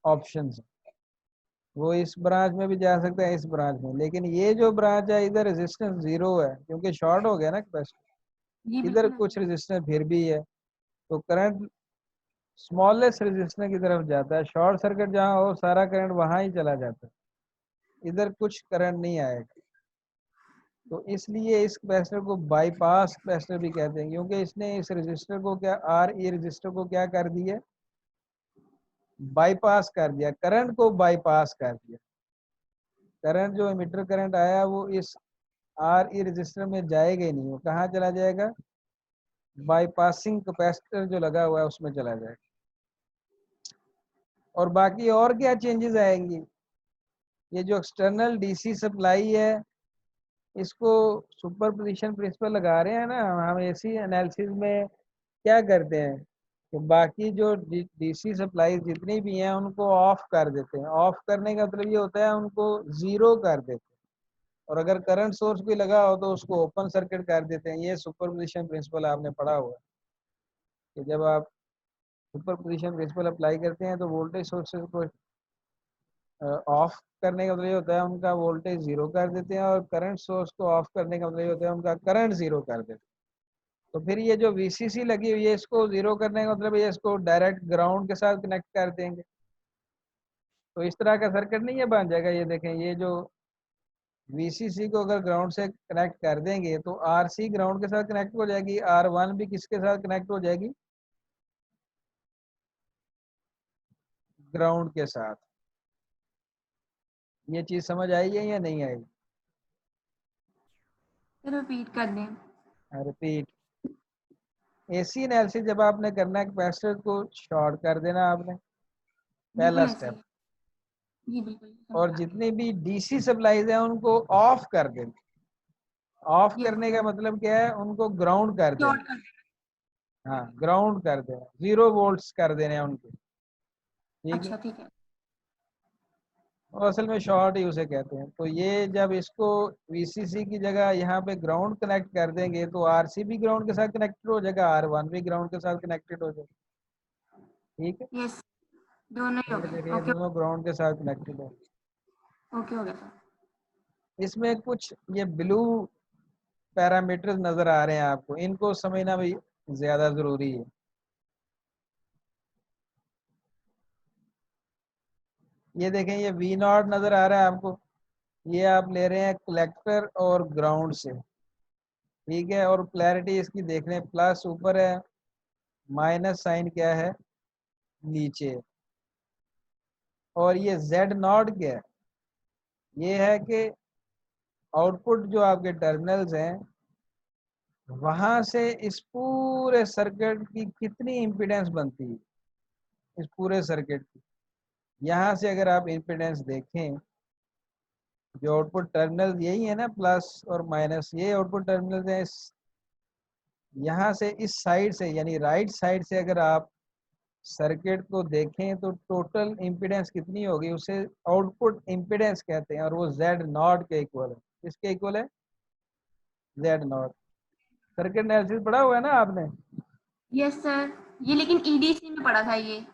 ऑप्शंस हैं, वो इस ब्रांच में भी जा सकता है, इस ब्रांच में, लेकिन ये जो ब्रांच है इधर रेजिस्टेंस 0 है क्योंकि शॉर्ट हो गया ना कैपेसिटर, जी इधर बिल्कुल कुछ रेजिस्टेंस फिर भी है, तो करंट स्मॉलेस्ट रेजिस्टेंस की तरफ जाता है। शॉर्ट सर्किट जहाँ हो सारा करंट वहां ही चला जाता है, इधर कुछ करंट नहीं आएगा। तो इसलिए इस कैपेसिटर को बाईपास कैपेसिटर भी कहते हैं क्योंकि इसने इस रजिस्टर को क्या, RE रजिस्टर को क्या कर दिया, बाईपास कर दिया, करंट को बाईपास कर दिया। करंट जो एमिटर करंट आया वो इस RE रजिस्टर में जाएगा ही नहीं, वो कहाँ चला जाएगा, बाईपासिंग कैपेसिटर जो लगा हुआ है उसमें चला जाएगा। और बाकी और क्या चेंजेस आएंगी, ये जो एक्सटर्नल DC सप्लाई है इसको सुपरपोजिशन प्रिंसिपल लगा रहे हैं ना हम एसी एनालिसिस में, क्या करते हैं कि बाकी जो DC सप्लाई जितनी भी हैं उनको ऑफ कर देते हैं। ऑफ करने का मतलब ये होता है उनको 0 कर देते हैं, और अगर करंट सोर्स भी लगा हो तो उसको ओपन सर्किट कर देते हैं। ये सुपरपोजिशन प्रिंसिपल आपने पढ़ा हुआ है कि जब आप सुपरपोजिशन प्रिंसिपल अप्लाई करते हैं तो वोल्टेज सोर्सेज को ऑफ करने का मतलब ये होता है उनका वोल्टेज 0 कर देते हैं, और करंट सोर्स को ऑफ करने का मतलब ये होता है उनका करंट 0 कर देते हैं। तो फिर ये जो VCC लगी हुई है इसको 0 करने का मतलब ये इसको डायरेक्ट ग्राउंड के साथ कनेक्ट कर देंगे, तो इस तरह का सर्किट नहीं है बन जाएगा। ये देखें, ये जो VCC को अगर ग्राउंड से कनेक्ट कर देंगे तो RC ग्राउंड के साथ कनेक्ट हो जाएगी, R1 भी किसके साथ कनेक्ट हो जाएगी, ग्राउंड के साथ। ये चीज समझ आई है या नहीं आई? रिपीट कर दें। रिपीट। एसी एनालिसिस जब आपने करना है कैपेसिटर को शॉर्ट कर देना आपने, पहला बिल्कुल ऐसे स्टेप, ही। जी बिल्कुल और जितनी भी DC सप्लाईज है उनको ऑफ कर देना। ऑफ ये करने का मतलब क्या है, उनको ग्राउंड कर देना। शॉर्ट कर हाँ, ग्राउंड कर देना, 0 वोल्ट्स कर देने हैं उनके, ठीक है। अच्छा ठीक है। और असल में शॉर्ट ही उसे कहते हैं। तो ये जब इसको VCC की जगह यहाँ पे ग्राउंड कनेक्ट कर देंगे तो RC भी ग्राउंड के साथ कनेक्टेड हो जाएगा, R1 भी ग्राउंड के साथ कनेक्टेड हो जाएगा, ठीक है। यस, दोनों ही हो ये गए। देखिए ओके दोनों ग्राउंड के साथ कनेक्टेड है। ओके हो गया सर। इसमें कुछ ये ब्लू पैरामीटर्स नजर आ रहे हैं आपको, इनको समझना भी ज्यादा जरूरी है। ये देखें, ये V0 नजर आ रहा है आपको, ये आप ले रहे हैं कलेक्टर और ग्राउंड से, ठीक है। और पोलैरिटी इसकी देख रहे हैं, प्लस ऊपर है, माइनस साइन क्या है नीचे। और ये Z0 क्या है, ये है कि आउटपुट जो आपके टर्मिनल्स हैं वहां से इस पूरे सर्किट की कितनी इम्पीडेंस बनती है, इस पूरे सर्किट की। यहाँ से अगर आप इम्पीडेंस देखें, जो आउटपुट टर्मिनल यही है ना, प्लस और माइनस, ये आउटपुट टर्मिनल्स हैं। यहाँ से इस साइड से यानी राइट साइड से अगर आप सर्किट को देखें तो टोटल इम्पीडेंस कितनी होगी, उसे आउटपुट इम्पीडेंस कहते हैं, और वो Z0 के इक्वल है। किसके इक्वल है, Z0। सर्किट एनालिसिस पढ़ा हुआ है ना आपने? यस सर, ये लेकिन EDC में पढ़ा था ये।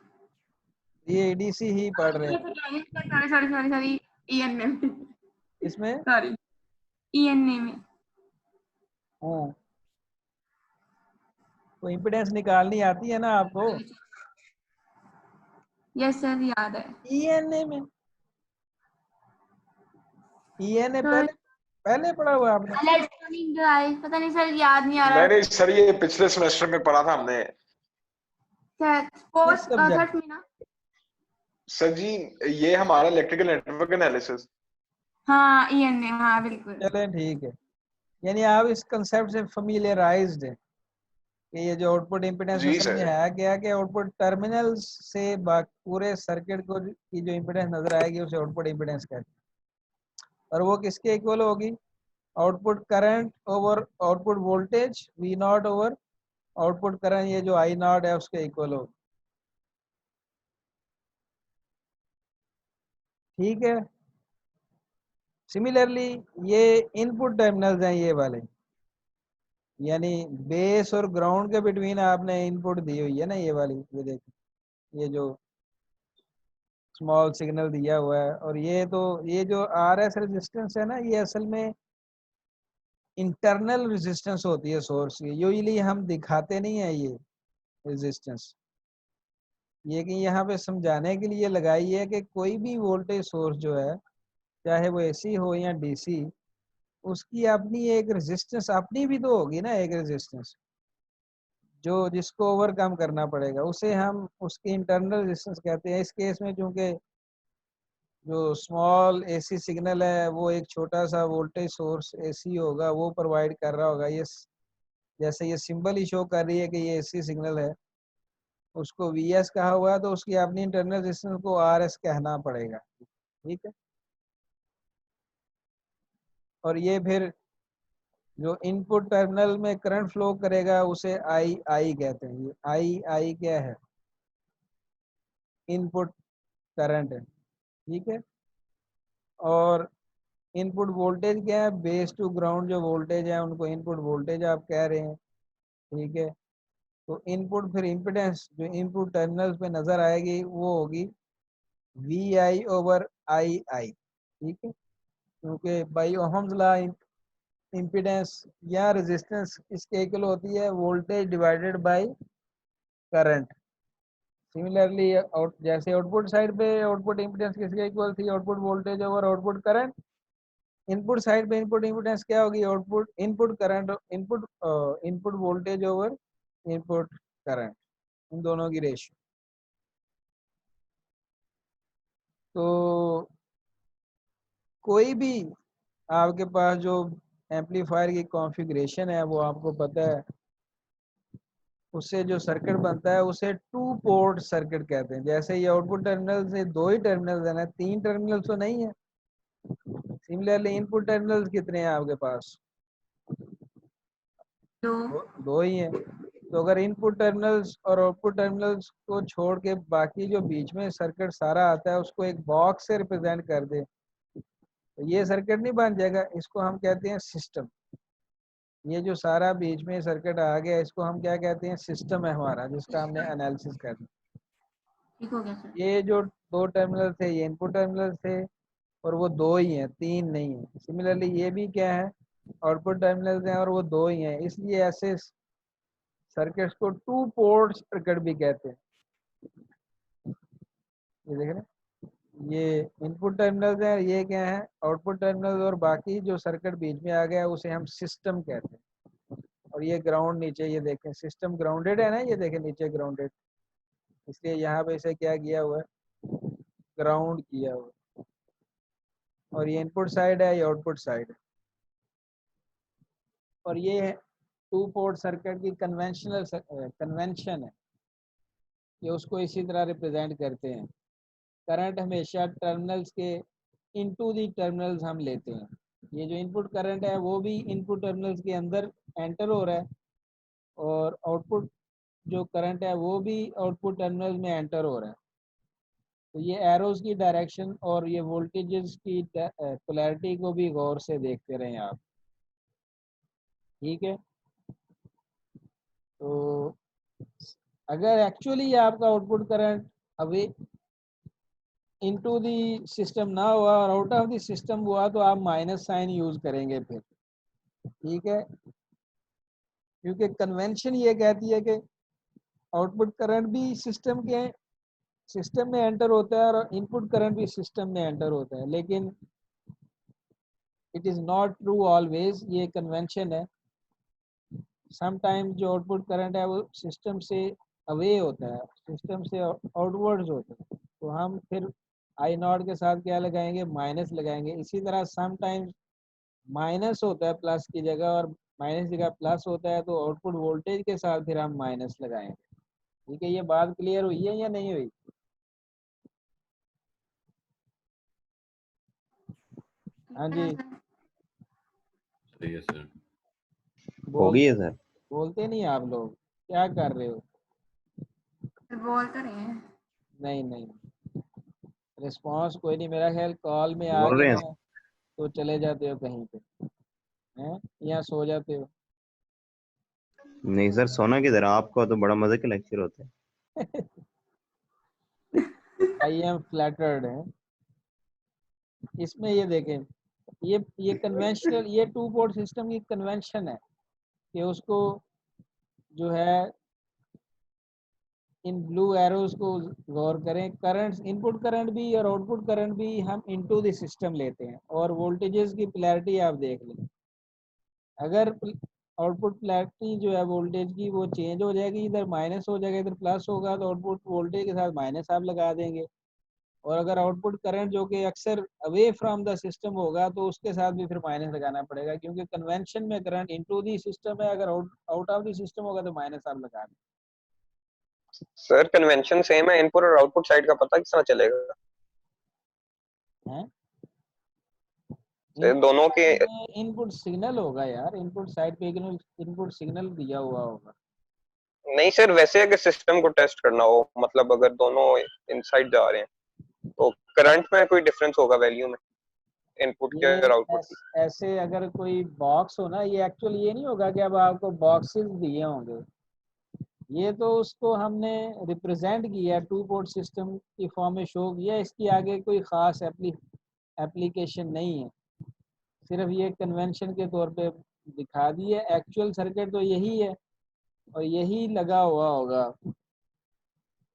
ये ADC ही पढ़ रहे हैं sorry sorry sorry sorry, ENA में, इसमें। सॉरी ENA में। हाँ, तो इम्पीडेंस निकालनी आती है ना आपको? यस सर, याद है। ENA में, ENA सर पहले पहले पढ़ा हुआ है आपने? इलेक्ट्रॉनिक डिवाइस, पता नहीं सर, याद नहीं आ रहा। नहीं सर, ये पिछले सेमेस्टर में पढ़ा था हमने। Post subject? थर्ड में ना? सर जी, ये हमारा इलेक्ट्रिकल नेटवर्क एनालिसिस। हाँ ईएन में, हाँ बिल्कुल। चलें ठीक है, यानी आप इस कंसेप्ट से फेमिलियराइज्ड हैं कि ये जो आउटपुट इम्पीडेंस जी असल में सर। है क्या, कि आउटपुट टर्मिनल से पूरे सर्किट को की जो इम्पीडेंस नजर आएगी उसे आउटपुट इम्पीडेंस कहते हैं। और वो किसके इक्वल होगी? Output current over output voltage V naught over output current, ये जो आई नॉट है उसके इक्वल होगी। ठीक है। सिमिलरली ये इनपुट टर्मिनल्स हैं ये वाले, यानी बेस और ग्राउंड के बिटवीन आपने इनपुट दी हुई है ना, ये वाली, ये देखिए ये जो स्मॉल सिग्नल दिया हुआ है। और ये जो आर एस रेजिस्टेंस है ना, ये असल में इंटरनल रेजिस्टेंस होती है सोर्स की, यूजली हम दिखाते नहीं है ये रेजिस्टेंस। ये कि यहाँ पे समझाने के लिए लगाई है कि कोई भी वोल्टेज सोर्स जो है, चाहे वो एसी हो या डीसी, उसकी अपनी एक रेजिस्टेंस अपनी भी तो होगी ना, एक रेजिस्टेंस जो जिसको ओवरकम करना पड़ेगा, उसे हम उसकी इंटरनल रेजिस्टेंस कहते हैं। इस केस में चूंकि जो स्मॉल एसी सिग्नल है वो एक छोटा सा वोल्टेज सोर्स एसी होगा, वो प्रोवाइड कर रहा होगा। ये जैसे ये सिंबल ही शो कर रही है कि ये एसी सिग्नल है, उसको वीएस कहा हुआ है, तो उसकी अपनी इंटरनल रेजिस्टेंस को आरएस कहना पड़ेगा। ठीक है। और ये फिर जो इनपुट टर्मिनल में करंट फ्लो करेगा उसे आई आई कहते हैं। ये आई आई क्या है? इनपुट करंट है। ठीक है। और इनपुट वोल्टेज क्या है? बेस टू ग्राउंड जो वोल्टेज है उनको इनपुट वोल्टेज आप कह रहे हैं। ठीक है। तो इनपुट फिर इम्पिडेंस जो इनपुट टर्मिनल्स पे नजर आएगी वो होगी वी आई ओवर आई आई। ठीक है। क्योंकि बाई ओहम्स लॉ इम्पिडेंस या रेजिस्टेंस इसके इक्वल होती है voltage divided by current. Similarly जैसे आउटपुट साइड पे आउटपुट इम्पिडेंस किसके इक्वल थी? Output voltage over output current. Input side पे इनपुट इम्पिडेंस क्या होगी? Output input current input voltage over input current, इन दोनों की रेशियो। तो कोई भी आपके पास जो एम्पलीफायर की कॉन्फ़िगरेशन है वो आपको पता है, उससे जो सर्किट बनता है उसे टू पोर्ट सर्किट कहते हैं। जैसे ये आउटपुट टर्मिनल से दो ही टर्मिनल्स है ना, तीन टर्मिनल तो नहीं है। सिमिलरली इनपुट टर्मिनल्स कितने हैं आपके पास? दो ही हैं। तो अगर इनपुट टर्मिनल्स और आउटपुट टर्मिनल्स को छोड़ के बाकी जो बीच में सर्किट सारा आता है उसको एक बॉक्स से रिप्रेजेंट कर दे, तो ये सर्किट नहीं बन जाएगा। इसको हम कहते हैं सिस्टम। ये जो सारा बीच में सर्किट आ गया इसको हम क्या कहते हैं? सिस्टम है हमारा, जिसका हमने एनालिसिस कर दिया। ठीक हो गया सर। ये जो दो टर्मिनल थे ये इनपुट टर्मिनल थे, और वो दो ही हैं, तीन नहीं है। सिमिलरली ये भी क्या है? आउटपुट टर्मिनल्स हैं और वो दो ही हैं, इसलिए ऐसे सर्किट्स को टू पोर्ट सर्किट भी कहते हैं। ये देख रहे हैं, ये इनपुट टर्मिनल्स हैं, ये क्या है? Output terminals. और बाकी जो सर्किट बीच में आ गया उसे हम सिस्टम कहते हैं। और ये ग्राउंड नीचे, ये देखें सिस्टम ग्राउंडेड है ना, ये देखें नीचे ग्राउंडेड, इसलिए यहाँ पे इसे क्या किया हुआ है? ग्राउंड किया हुआ है। और ये इनपुट साइड है, ये आउटपुट साइड है। और ये टू पोर्ट सर्किट की कन्वेंशनल कन्वेंशन है कि उसको इसी तरह रिप्रेजेंट करते हैं। करंट हमेशा टर्मिनल्स के इनटू दी टर्मिनल्स हम लेते हैं। ये जो इनपुट करंट है वो भी इनपुट टर्मिनल्स के अंदर एंटर हो रहा है, और आउटपुट जो करंट है वो भी आउटपुट टर्मिनल्स में एंटर हो रहा है। तो ये एरोज की डायरेक्शन और ये वोल्टेजेस की पोलैरिटी को भी गौर से देखते रहें आप। ठीक है। तो अगर एक्चुअली आपका आउटपुट करंट अभी इनटू दी सिस्टम ना हुआ और आउट ऑफ द सिस्टम हुआ तो आप माइनस साइन यूज करेंगे फिर। ठीक है। क्योंकि कन्वेंशन ये कहती है कि आउटपुट करंट भी सिस्टम में एंटर होता है और इनपुट करंट भी सिस्टम में एंटर होता है, लेकिन it is not true always, ये कन्वेंशन है। समटाइम्स जो आउटपुट करंट है वो सिस्टम से अवे होता है, सिस्टम से आउटवर्ड्स होता है, तो हम फिर आई नॉट के साथ क्या लगाएंगे, माइनस लगाएंगे। इसी तरह समटाइम्स माइनस होता है प्लस की जगह, और माइनस की जगह प्लस होता है, तो आउटपुट वोल्टेज के साथ फिर हम माइनस लगाएंगे। ठीक है, ये बात क्लियर हुई है या नहीं हुई? हाँ जी, सही है सर। हो बोल गई है सर। बोलते नहीं आप लोग, क्या कर रहे हो? बोल तो रहे हैं। नहीं नहीं, रिस्पांस कोई नहीं। मेरा ख्याल कॉल में आ बोल गए रहे हैं। ना तो चले जाते हो कहीं पे, हैं या सो जाते हो? नहीं सर, सोना किधर, आपका तो बड़ा मजे के लेक्चर होते हैं। आई एम फ्लैटर्ड है। इसमें ये देखें, ये कन्वेंशनल, ये टू पोर्ट सिस्टम की कन्वेंशन है कि उसको जो है इन ब्लू एरोज को गौर करें, करंट्स, इनपुट करंट भी और आउटपुट करंट भी हम इनटू द सिस्टम लेते हैं, और वोल्टेजेस की पोलैरिटी आप देख लें। अगर आउटपुट पोलैरिटी जो है वोल्टेज की वो चेंज हो जाएगी, इधर माइनस हो जाएगा इधर प्लस होगा, तो आउटपुट वोल्टेज के साथ माइनस आप लगा देंगे। और अगर आउटपुट करंट जो कि अक्सर अवे फ्रॉम द सिस्टम होगा तो उसके साथ भी फिर माइनस लगाना पड़ेगा, क्योंकि कन्वेंशन में करंट इनटू द सिस्टम है, अगर आउट ऑफ द सिस्टम होगा तो माइनस आप लगा दें। सर कन्वेंशन सेम है, इनपुट और आउटपुट साइड का पता किस तरह चलेगा? हैं सर दोनों के इनपुट सिग्नल होगा यार, इनपुट साइड पे इनपुट सिग्नल दिया हुआ होगा। नहीं सर, वैसे अगर सिस्टम को टेस्ट करना हो, मतलब अगर दोनों इनसाइड जा रहे हैं तो करंट में कोई डिफरेंस होगा वैल्यू में, इनपुट के ये और आउटपुट की? ऐसे अगर कोई बॉक्स हो ना, ये एक्चुअली ये नहीं होगा कि अब आपको बॉक्सेस दिए होंगे, ये तो उसको हमने रिप्रेजेंट किया, टू पोर्ट सिस्टम की फॉर्म में शो किया, इसकी आगे कोई ख़ास एप्लीकेशन नहीं है, सिर्फ ये कन्वेंशन के तौर पे दिखा दिए। एक्चुअल सर्किट तो यही है, और यही लगा हुआ होगा,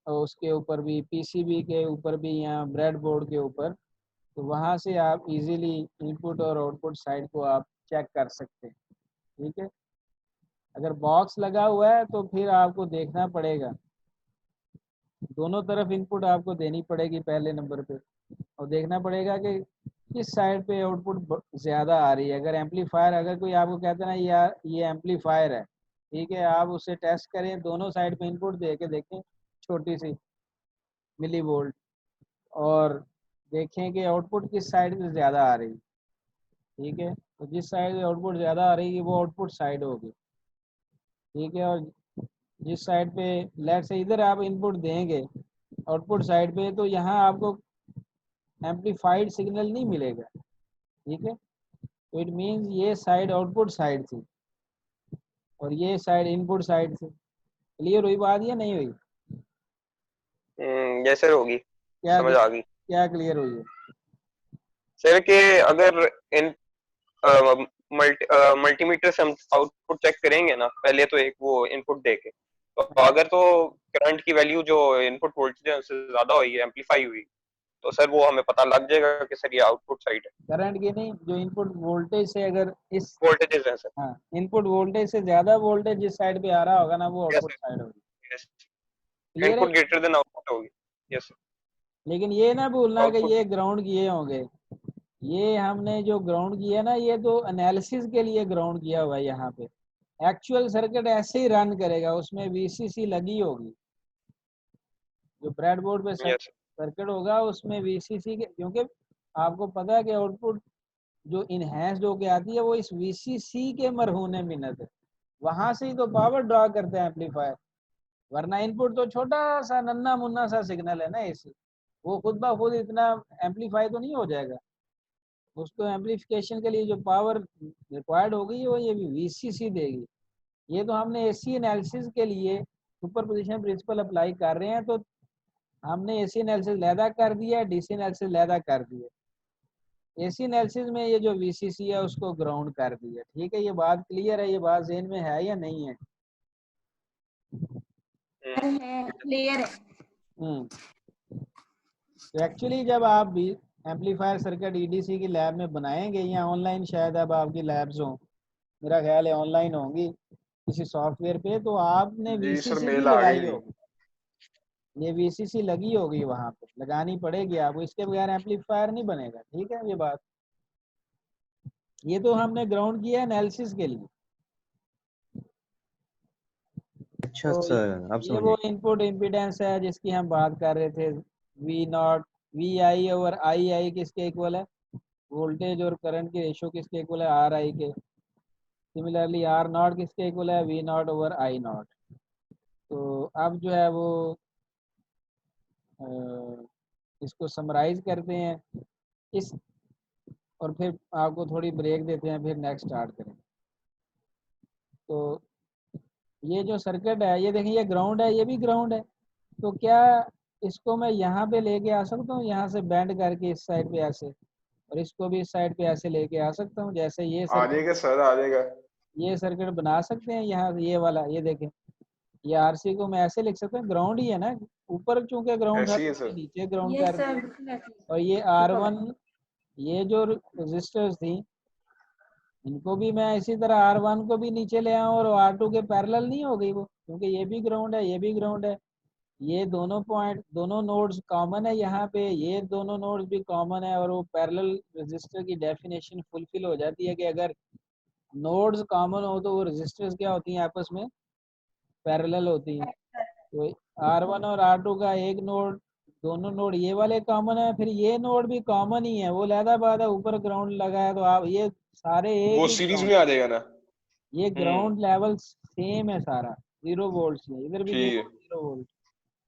और उसके ऊपर भी पीसीबी के ऊपर भी या ब्रेड बोर्ड के ऊपर, तो वहाँ से आप इजीली इनपुट और आउटपुट साइड को आप चेक कर सकते हैं। ठीक है, अगर बॉक्स लगा हुआ है तो फिर आपको देखना पड़ेगा, दोनों तरफ इनपुट आपको देनी पड़ेगी पहले नंबर पे, और देखना पड़ेगा कि किस साइड पे आउटपुट ज़्यादा आ रही है। अगर एम्पलीफायर, अगर कोई आपको कहता है ना यार ये एम्पलीफायर है, ठीक है, आप उसे टेस्ट करें, दोनों साइड पे इनपुट दे के देखें छोटी सी मिली वोल्ट, और देखें कि आउटपुट किस साइड से ज़्यादा आ रही। ठीक है, तो जिस साइड से आउटपुट ज़्यादा आ रही है वो आउटपुट साइड होगी। ठीक है, और जिस साइड पे लेट से इधर आप इनपुट देंगे आउटपुट साइड पे, तो यहाँ आपको एम्पलीफाइड सिग्नल नहीं मिलेगा। ठीक है, तो इट मीन्स ये साइड आउटपुट साइड थी और ये साइड इनपुट साइड थी। क्लियर हुई बात या नहीं हुई? ये सर होगी, समझ आ गई क्या क्लियर हुई है? सर कि अगर इन मल्टीमीटर से हम आउटपुट चेक करेंगे ना, पहले तो एक वो इनपुट देके, तो अगर तो करंट की वैल्यू जो इनपुट वोल्टेज से ज्यादा हुई है, एम्पलीफाई हुई, तो सर वो हमें पता लग जाएगा कि सर ये आउटपुट साइड है। करंट की नहीं, जो इनपुट वोल्टेज से, अगर इस वोल्टेजेस हैं सर। हाँ, इनपुट वोल्टेज से ज्यादा वोल्टेज जिस साइड पे आ रहा होगा ना वो आउटपुट साइड होगी। यस, क्लियर है? इनपुट ग्रेटर देन आउटपुट होगी। Yes sir. लेकिन ये ना भूलना कि आउटपुट ये ग्राउंड किए होंगे, ये हमने जो ग्राउंड किया ना ये तो एनालिसिस के लिए ग्राउंड किया हुआ है। यहाँ पे एक्चुअल सर्किट ऐसे ही रन करेगा, उसमें वीसीसी लगी होगी, जो ब्रेडबोर्ड पे यस सर्किट होगा उसमें वीसीसी के, क्योंकि आपको पता है कि आउटपुट जो इनहेंस्ड होके आती है वो इस वीसीसी के मरहूने मिनट है, वहां से ही तो पावर ड्रॉ करते हैं एम्पलीफायर, वरना इनपुट तो छोटा सा नन्ना मुन्ना सा सिग्नल है ना, इसी वो खुद ब खुद इतना एम्पलीफाई तो नहीं हो जाएगा। उसको एम्पलीफिकेशन के लिए जो पावर रिक्वायर्ड होगी वो ये वीसीसी देगी। ये तो हमने एसी एनालिसिस के लिए सुपरपोजिशन प्रिंसिपल अप्लाई कर रहे हैं, तो हमने एसी एनालिसिस लैदा कर दिया, डीसी एनालिसिस लैदा कर दिया, एसी एनालिसिस में ये जो वीसीसी है उसको ग्राउंड कर दिया। ठीक है, ये बात क्लियर है? ये बात ज़हन में है या नहीं है? क्लियर है। तो एक्चुअली जब आप एम्पलीफायर सर्किट ईडीसी की लैब में बनाएंगे या ऑनलाइन शायद अब आपकी लैब्स हों, मेरा ख्याल है ऑनलाइन होंगी किसी सॉफ्टवेयर पे, तो आपने जी सर, वीसीसी भी मेल आ गई लगाई जी। होगी, ये वीसीसी लगी होगी वहाँ पे, लगानी पड़ेगी आपको, इसके बगैर एम्पलीफायर नहीं बनेगा। ठीक है, ये बात, ये तो हमने ग्राउंड किया एनालिसिस के लिए। अच्छा तो सर, अब ये वो समझे। इनपुट इम्पीडेंस है जिसकी हम बात कर रहे थे, V naught V I over I किसके इक्वल है, वोल्टेज और करंट की रेशो किसके इक्वल है, आर आई के। सिमिलरली आर नॉट किसके इक्वल है, V naught over I naught. तो अब जो है वो इसको समराइज करते हैं इस, और फिर आपको थोड़ी ब्रेक देते हैं, फिर नेक्स्ट स्टार्ट करें। तो ये जो सर्किट है, ये देखिए, ये ग्राउंड है, ये भी ग्राउंड है, तो क्या इसको मैं यहाँ पे लेके आ सकता हूँ, यहाँ से बैंड करके इस साइड पे ऐसे, और इसको भी इस साइड पे ऐसे लेके आ सकता हूँ, जैसे ये आ सर्किट, जाएगा सर, आ जाएगा। ये सर्किट बना सकते हैं यहाँ, ये वाला, ये देखें, ये आरसी को मैं ऐसे लिख सकता हूँ, ग्राउंड ही है ना, ऊपर चूंकि ग्राउंड था ऐसे ही तो है उसने सर। नीचे ग्राउंड ये कर सर दिया। बिल्कुल ऐसे ही। और ये R1, ये जो रजिस्टर्स थी, इनको भी मैं इसी तरह R1 को भी नीचे ले आऊँ और R2 के पैरेलल नहीं हो गई वो, क्योंकि ये भी ग्राउंड है, ये भी ग्राउंड है, ये दोनों पॉइंट, दोनों नोड्स कॉमन है यहाँ पे, ये दोनों नोड्स भी कॉमन है, और वो पैरेलल रजिस्टर की डेफिनेशन फुलफिल हो जाती है कि अगर नोड्स कॉमन हो तो वो रजिस्टर्स क्या होती हैं, आपस में पैरेलल होती हैं। तो R1 और R2 का एक नोड, दोनों नोड ये वाले कॉमन है, फिर ये नोड भी कॉमन ही है, वो लहदा बात है, ऊपर ग्राउंड लगा है, तो आप ये सारे एक वो ही सीरीज ग्राउंड, में आ जाएगा ना। ये ग्राउंड लेवल सेम है सारा, 0 वोल्ट है, इधर भी ठीक देखो है, 0 वोल्ट।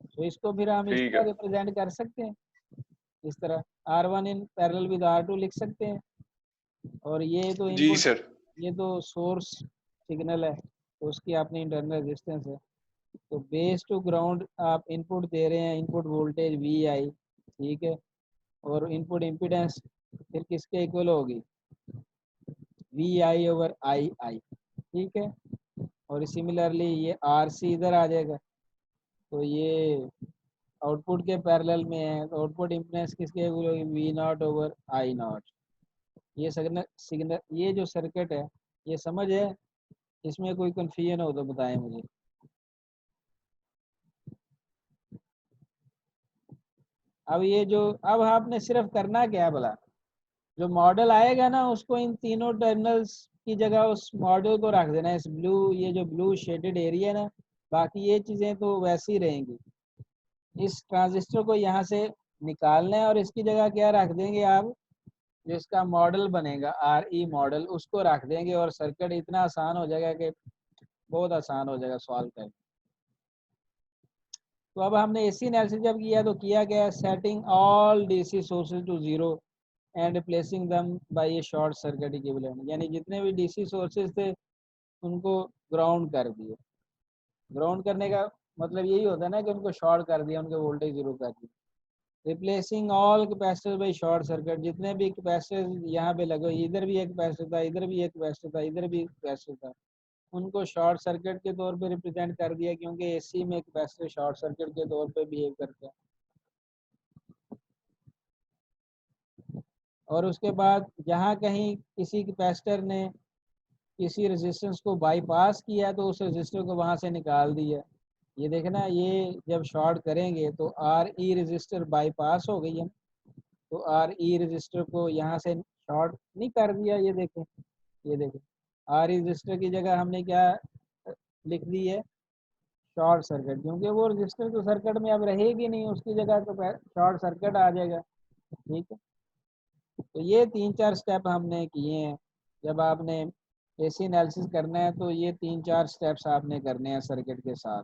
तो इसको फिर हम इस ठीक तरह है। रिप्रेजेंट कर सकते हैं, इस तरह R1 in parallel with R2 लिख सकते हैं। और ये तो जी इनपुट, सर। ये तो सोर्स सिग्नल है, तो उसकी अपनी इंटरनल रेजिस्टेंस है। तो बेस टू ग्राउंड आप इनपुट दे रहे हैं, इनपुट वोल्टेज वी आई, ठीक है, और इनपुट इम्पीडेंस फिर किसके इक्वल होगी, वी आई ओवर आई आई, ठीक है। और सिमिलरली ये आर सी इधर आ जाएगा, तो ये आउटपुट के पैरेलल में है, तो आउटपुट इम्पीडेंस किसके इक्वल होगी, V naught over I naught. ये सिग्नल सिग्नल ये जो सर्किट है, ये समझ है, इसमें कोई कन्फ्यूजन हो तो बताएं मुझे। अब ये जो, अब आपने सिर्फ करना क्या है भला, जो मॉडल आएगा ना उसको इन तीनों टर्मिनल्स की जगह उस मॉडल को रख देना, इस ब्लू, ये जो ब्लू शेडेड एरिया है ना, बाकी ये चीज़ें तो वैसी रहेंगी। इस ट्रांजिस्टर को यहाँ से निकालना है और इसकी जगह क्या रख देंगे आप, जो इसका मॉडल बनेगा आर ई मॉडल, उसको रख देंगे, और सर्किट इतना आसान हो जाएगा कि बहुत आसान हो जाएगा सॉल्व करना। तो अब हमने एसी एनालिसिस जब किया तो किया गया, setting all DC sources to 0 and replacing them by a short circuit equivalent, यानी जितने भी डीसी सोर्सेज थे उनको ग्राउंड कर दिए। ग्राउंड करने का मतलब यही होता है ना कि उनको शॉर्ट कर दिया, उनके वोल्टेज 0 कर दिए। Replacing all capacitor by short circuit, जितने भी कैपेसिटर यहाँ पे लगे, इधर भी एक कैपेसिटर था, इधर भी एक कैपेसिटर था, इधर भी एक कैपेसिटर था, उनको शॉर्ट सर्किट के तौर पे रिप्रेजेंट कर दिया, क्योंकि एसी में कैपेसिटर शॉर्ट सर्किट के तौर पे बिहेव करता है। और उसके बाद जहाँ कहीं किसी कैपेसिटर ने किसी रेजिस्टेंस को बाईपास किया तो उस रेजिस्टर को वहाँ से निकाल दिया। ये देखना, ये जब शॉर्ट करेंगे तो आर ई रजिस्टर बाईपास हो गई है, तो आर ई रजिस्टर को यहाँ से शॉर्ट नहीं कर दिया। ये देखें, ये देखें, आर ई रजिस्टर की जगह हमने क्या लिख दी है, शॉर्ट सर्किट, क्योंकि वो रजिस्टर तो सर्किट में अब रहेगी नहीं, उसकी जगह तो शॉर्ट सर्किट आ जाएगा। ठीक है, तो ये 3-4 स्टेप हमने किए हैं। जब आपने एसी एनालिसिस करना है तो ये 3-4 स्टेप्स आपने करने हैं सर्किट के साथ।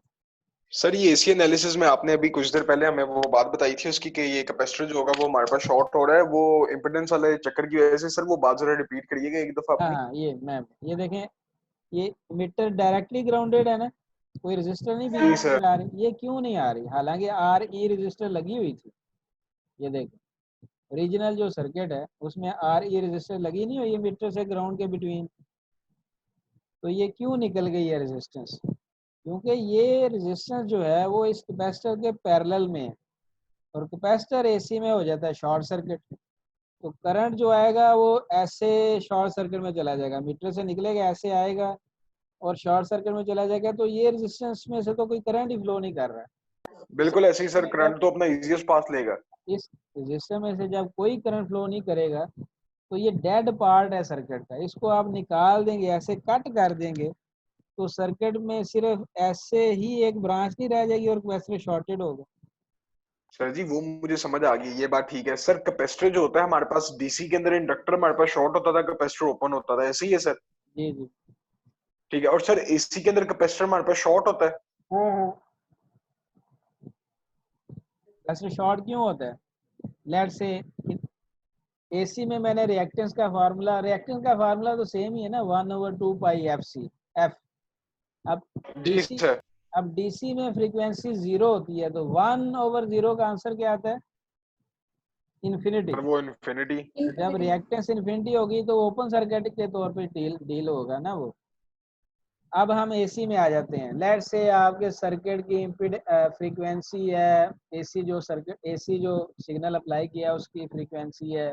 सर ये एसी एनालिसिस में आपने अभी कुछ देर पहले हमें वो बात बताई थी उसकी कि ये कैपेसिटर जो होगा वो हमारे पास शॉर्ट हो रहा है, वो इम्पिडेंस वाले चक्कर की वजह से। सर वो बात जरा रिपीट करिएगा एक दफा हाँ अपनी। हाँ, ये देखें, ये मीटर डायरेक्टली ग्राउंडेड है ना, कोई रजिस्टर नहीं बीच जी में सर। नजर आ रही, ये क्यों नहीं आ रही, हालांकि आर ई रजिस्टर लगी हुई थी। ये देखें, ओरिजिनल जो सर्किट है उसमें आर ई रजिस्टर लगी नहीं हुई है मीटर से ग्राउंड के बिटवीन, तो ये क्यों निकल गई है रेजिस्टेंस, क्योंकि ये रेजिस्टेंस जो है वो इस कैपेसिटर के पैरेलल में है, और कैपेसिटर एसी में हो जाता है शॉर्ट सर्किट, तो करंट जो आएगा वो ऐसे शॉर्ट सर्किट में चला जाएगा, मीटर से निकलेगा ऐसे आएगा और शॉर्ट सर्किट में चला जाएगा। तो ये रेजिस्टेंस में से तो कोई करंट ही फ्लो नहीं कर रहा है। बिल्कुल ऐसे ही सर, करंट तो अपना इजीएस्ट पास लेगा। इस रेजिस्टर में से जब कोई करंट फ्लो नहीं करेगा तो ये डेड पार्ट है सर्किट का, इसको आप निकाल देंगे, ऐसे कट कर देंगे तो सर्किट में सिर्फ ऐसे ही एक ब्रांच नहीं रह जाएगी और कैपेसिटर शॉर्टेड होगा। सर जी वो मुझे समझ आ गई, ये बात ठीक है सर। कैपेसिटर जो होता है हमारे पास, डीसी के अंदर इंडक्टर हमारे पास शॉर्ट होता था, कैपेसिटर ओपन होता था, ऐसे ही है सर? जी जी ठीक है। और सर एसी के अंदर कैपेसिटर हमारे पास शॉर्ट होता है? कैपेसिटर शॉर्ट क्यों होता है? लेट से एसी में मैंने रिएक्टेंस का फार्मूला तो सेम ही है ना, 1/2 पाई एफ सी एफ। अब जी डीसी सर। अब डीसी में फ्रीक्वेंसी 0 होती है तो 1/0 का आंसर क्या आता है? इन्फिनिटी। सर वो इन्फिनिटी। जब रिएक्टेंस इन्फिनिटी होगी तो ओपन सर्किट के तौर पे डील होगा ना वो। अब हम एसी में आ जाते हैं। लेट से आपके सर्किट की फ्रीक्वेंसी है, एसी जो सिग्नल अप्लाई किया उसकी फ्रीक्वेंसी है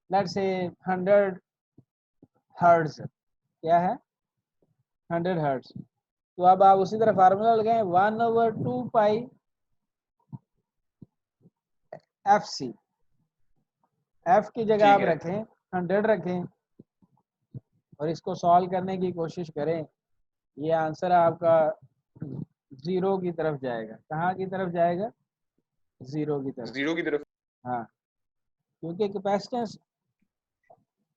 लेट से 100 हर्ट्ज। क्या है? 100 हर्ट्ज। तो अब आप उसी तरह फार्मूला लगाएं, 1/2 पाई एफ सी। एफ की जगह आप ठीक है। रखें 100 रखें और इसको सॉल्व करने की कोशिश करें। ये आंसर आपका 0 की तरफ जाएगा। कहाँ की तरफ जाएगा? 0 की तरफ। जीरो की तरफ। हाँ, क्योंकि कैपेसिटेंस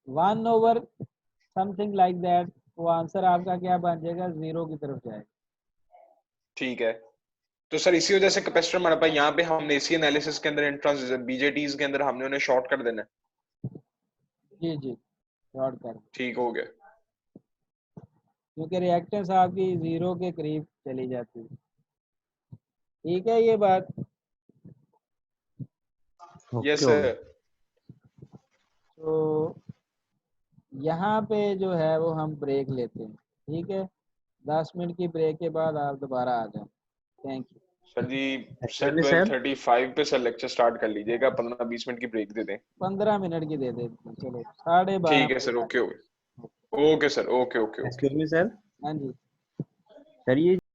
1 समथिंग लाइक दैट, वो आंसर आपका क्या बन जाएगा? 0 की तरफ जाएगा। ठीक है। तो सर इसी वजह से कैपेसिटर हमारे पास यहाँ पे हमने एसी एनालिसिस के अंदर एंट्रेंस बीजेटीज के अंदर हमने उन्हें शॉर्ट कर देना है। जी जी, शॉर्ट कर, ठीक हो गया। क्योंकि रिएक्टेंस आपकी 0 के करीब चली जाती है। ठीक है ये बात? Yes okay sir. तो यहाँ पे जो है वो हम ब्रेक लेते हैं। ठीक है, 10 मिनट की ब्रेक के बाद आप दोबारा आ जाएं। थैंक यू सर जी। सर Actually, sir, 12:35 पे सर लेक्चर स्टार्ट कर लीजिएगा, 15-20 मिनट की ब्रेक दे दें। 15 मिनट की दे देते हैं, चलो 12:30 ठीक है सर। बजे। Okay okay sir. Okay okay okay. excuse me, sir. हाँ जी। सर ये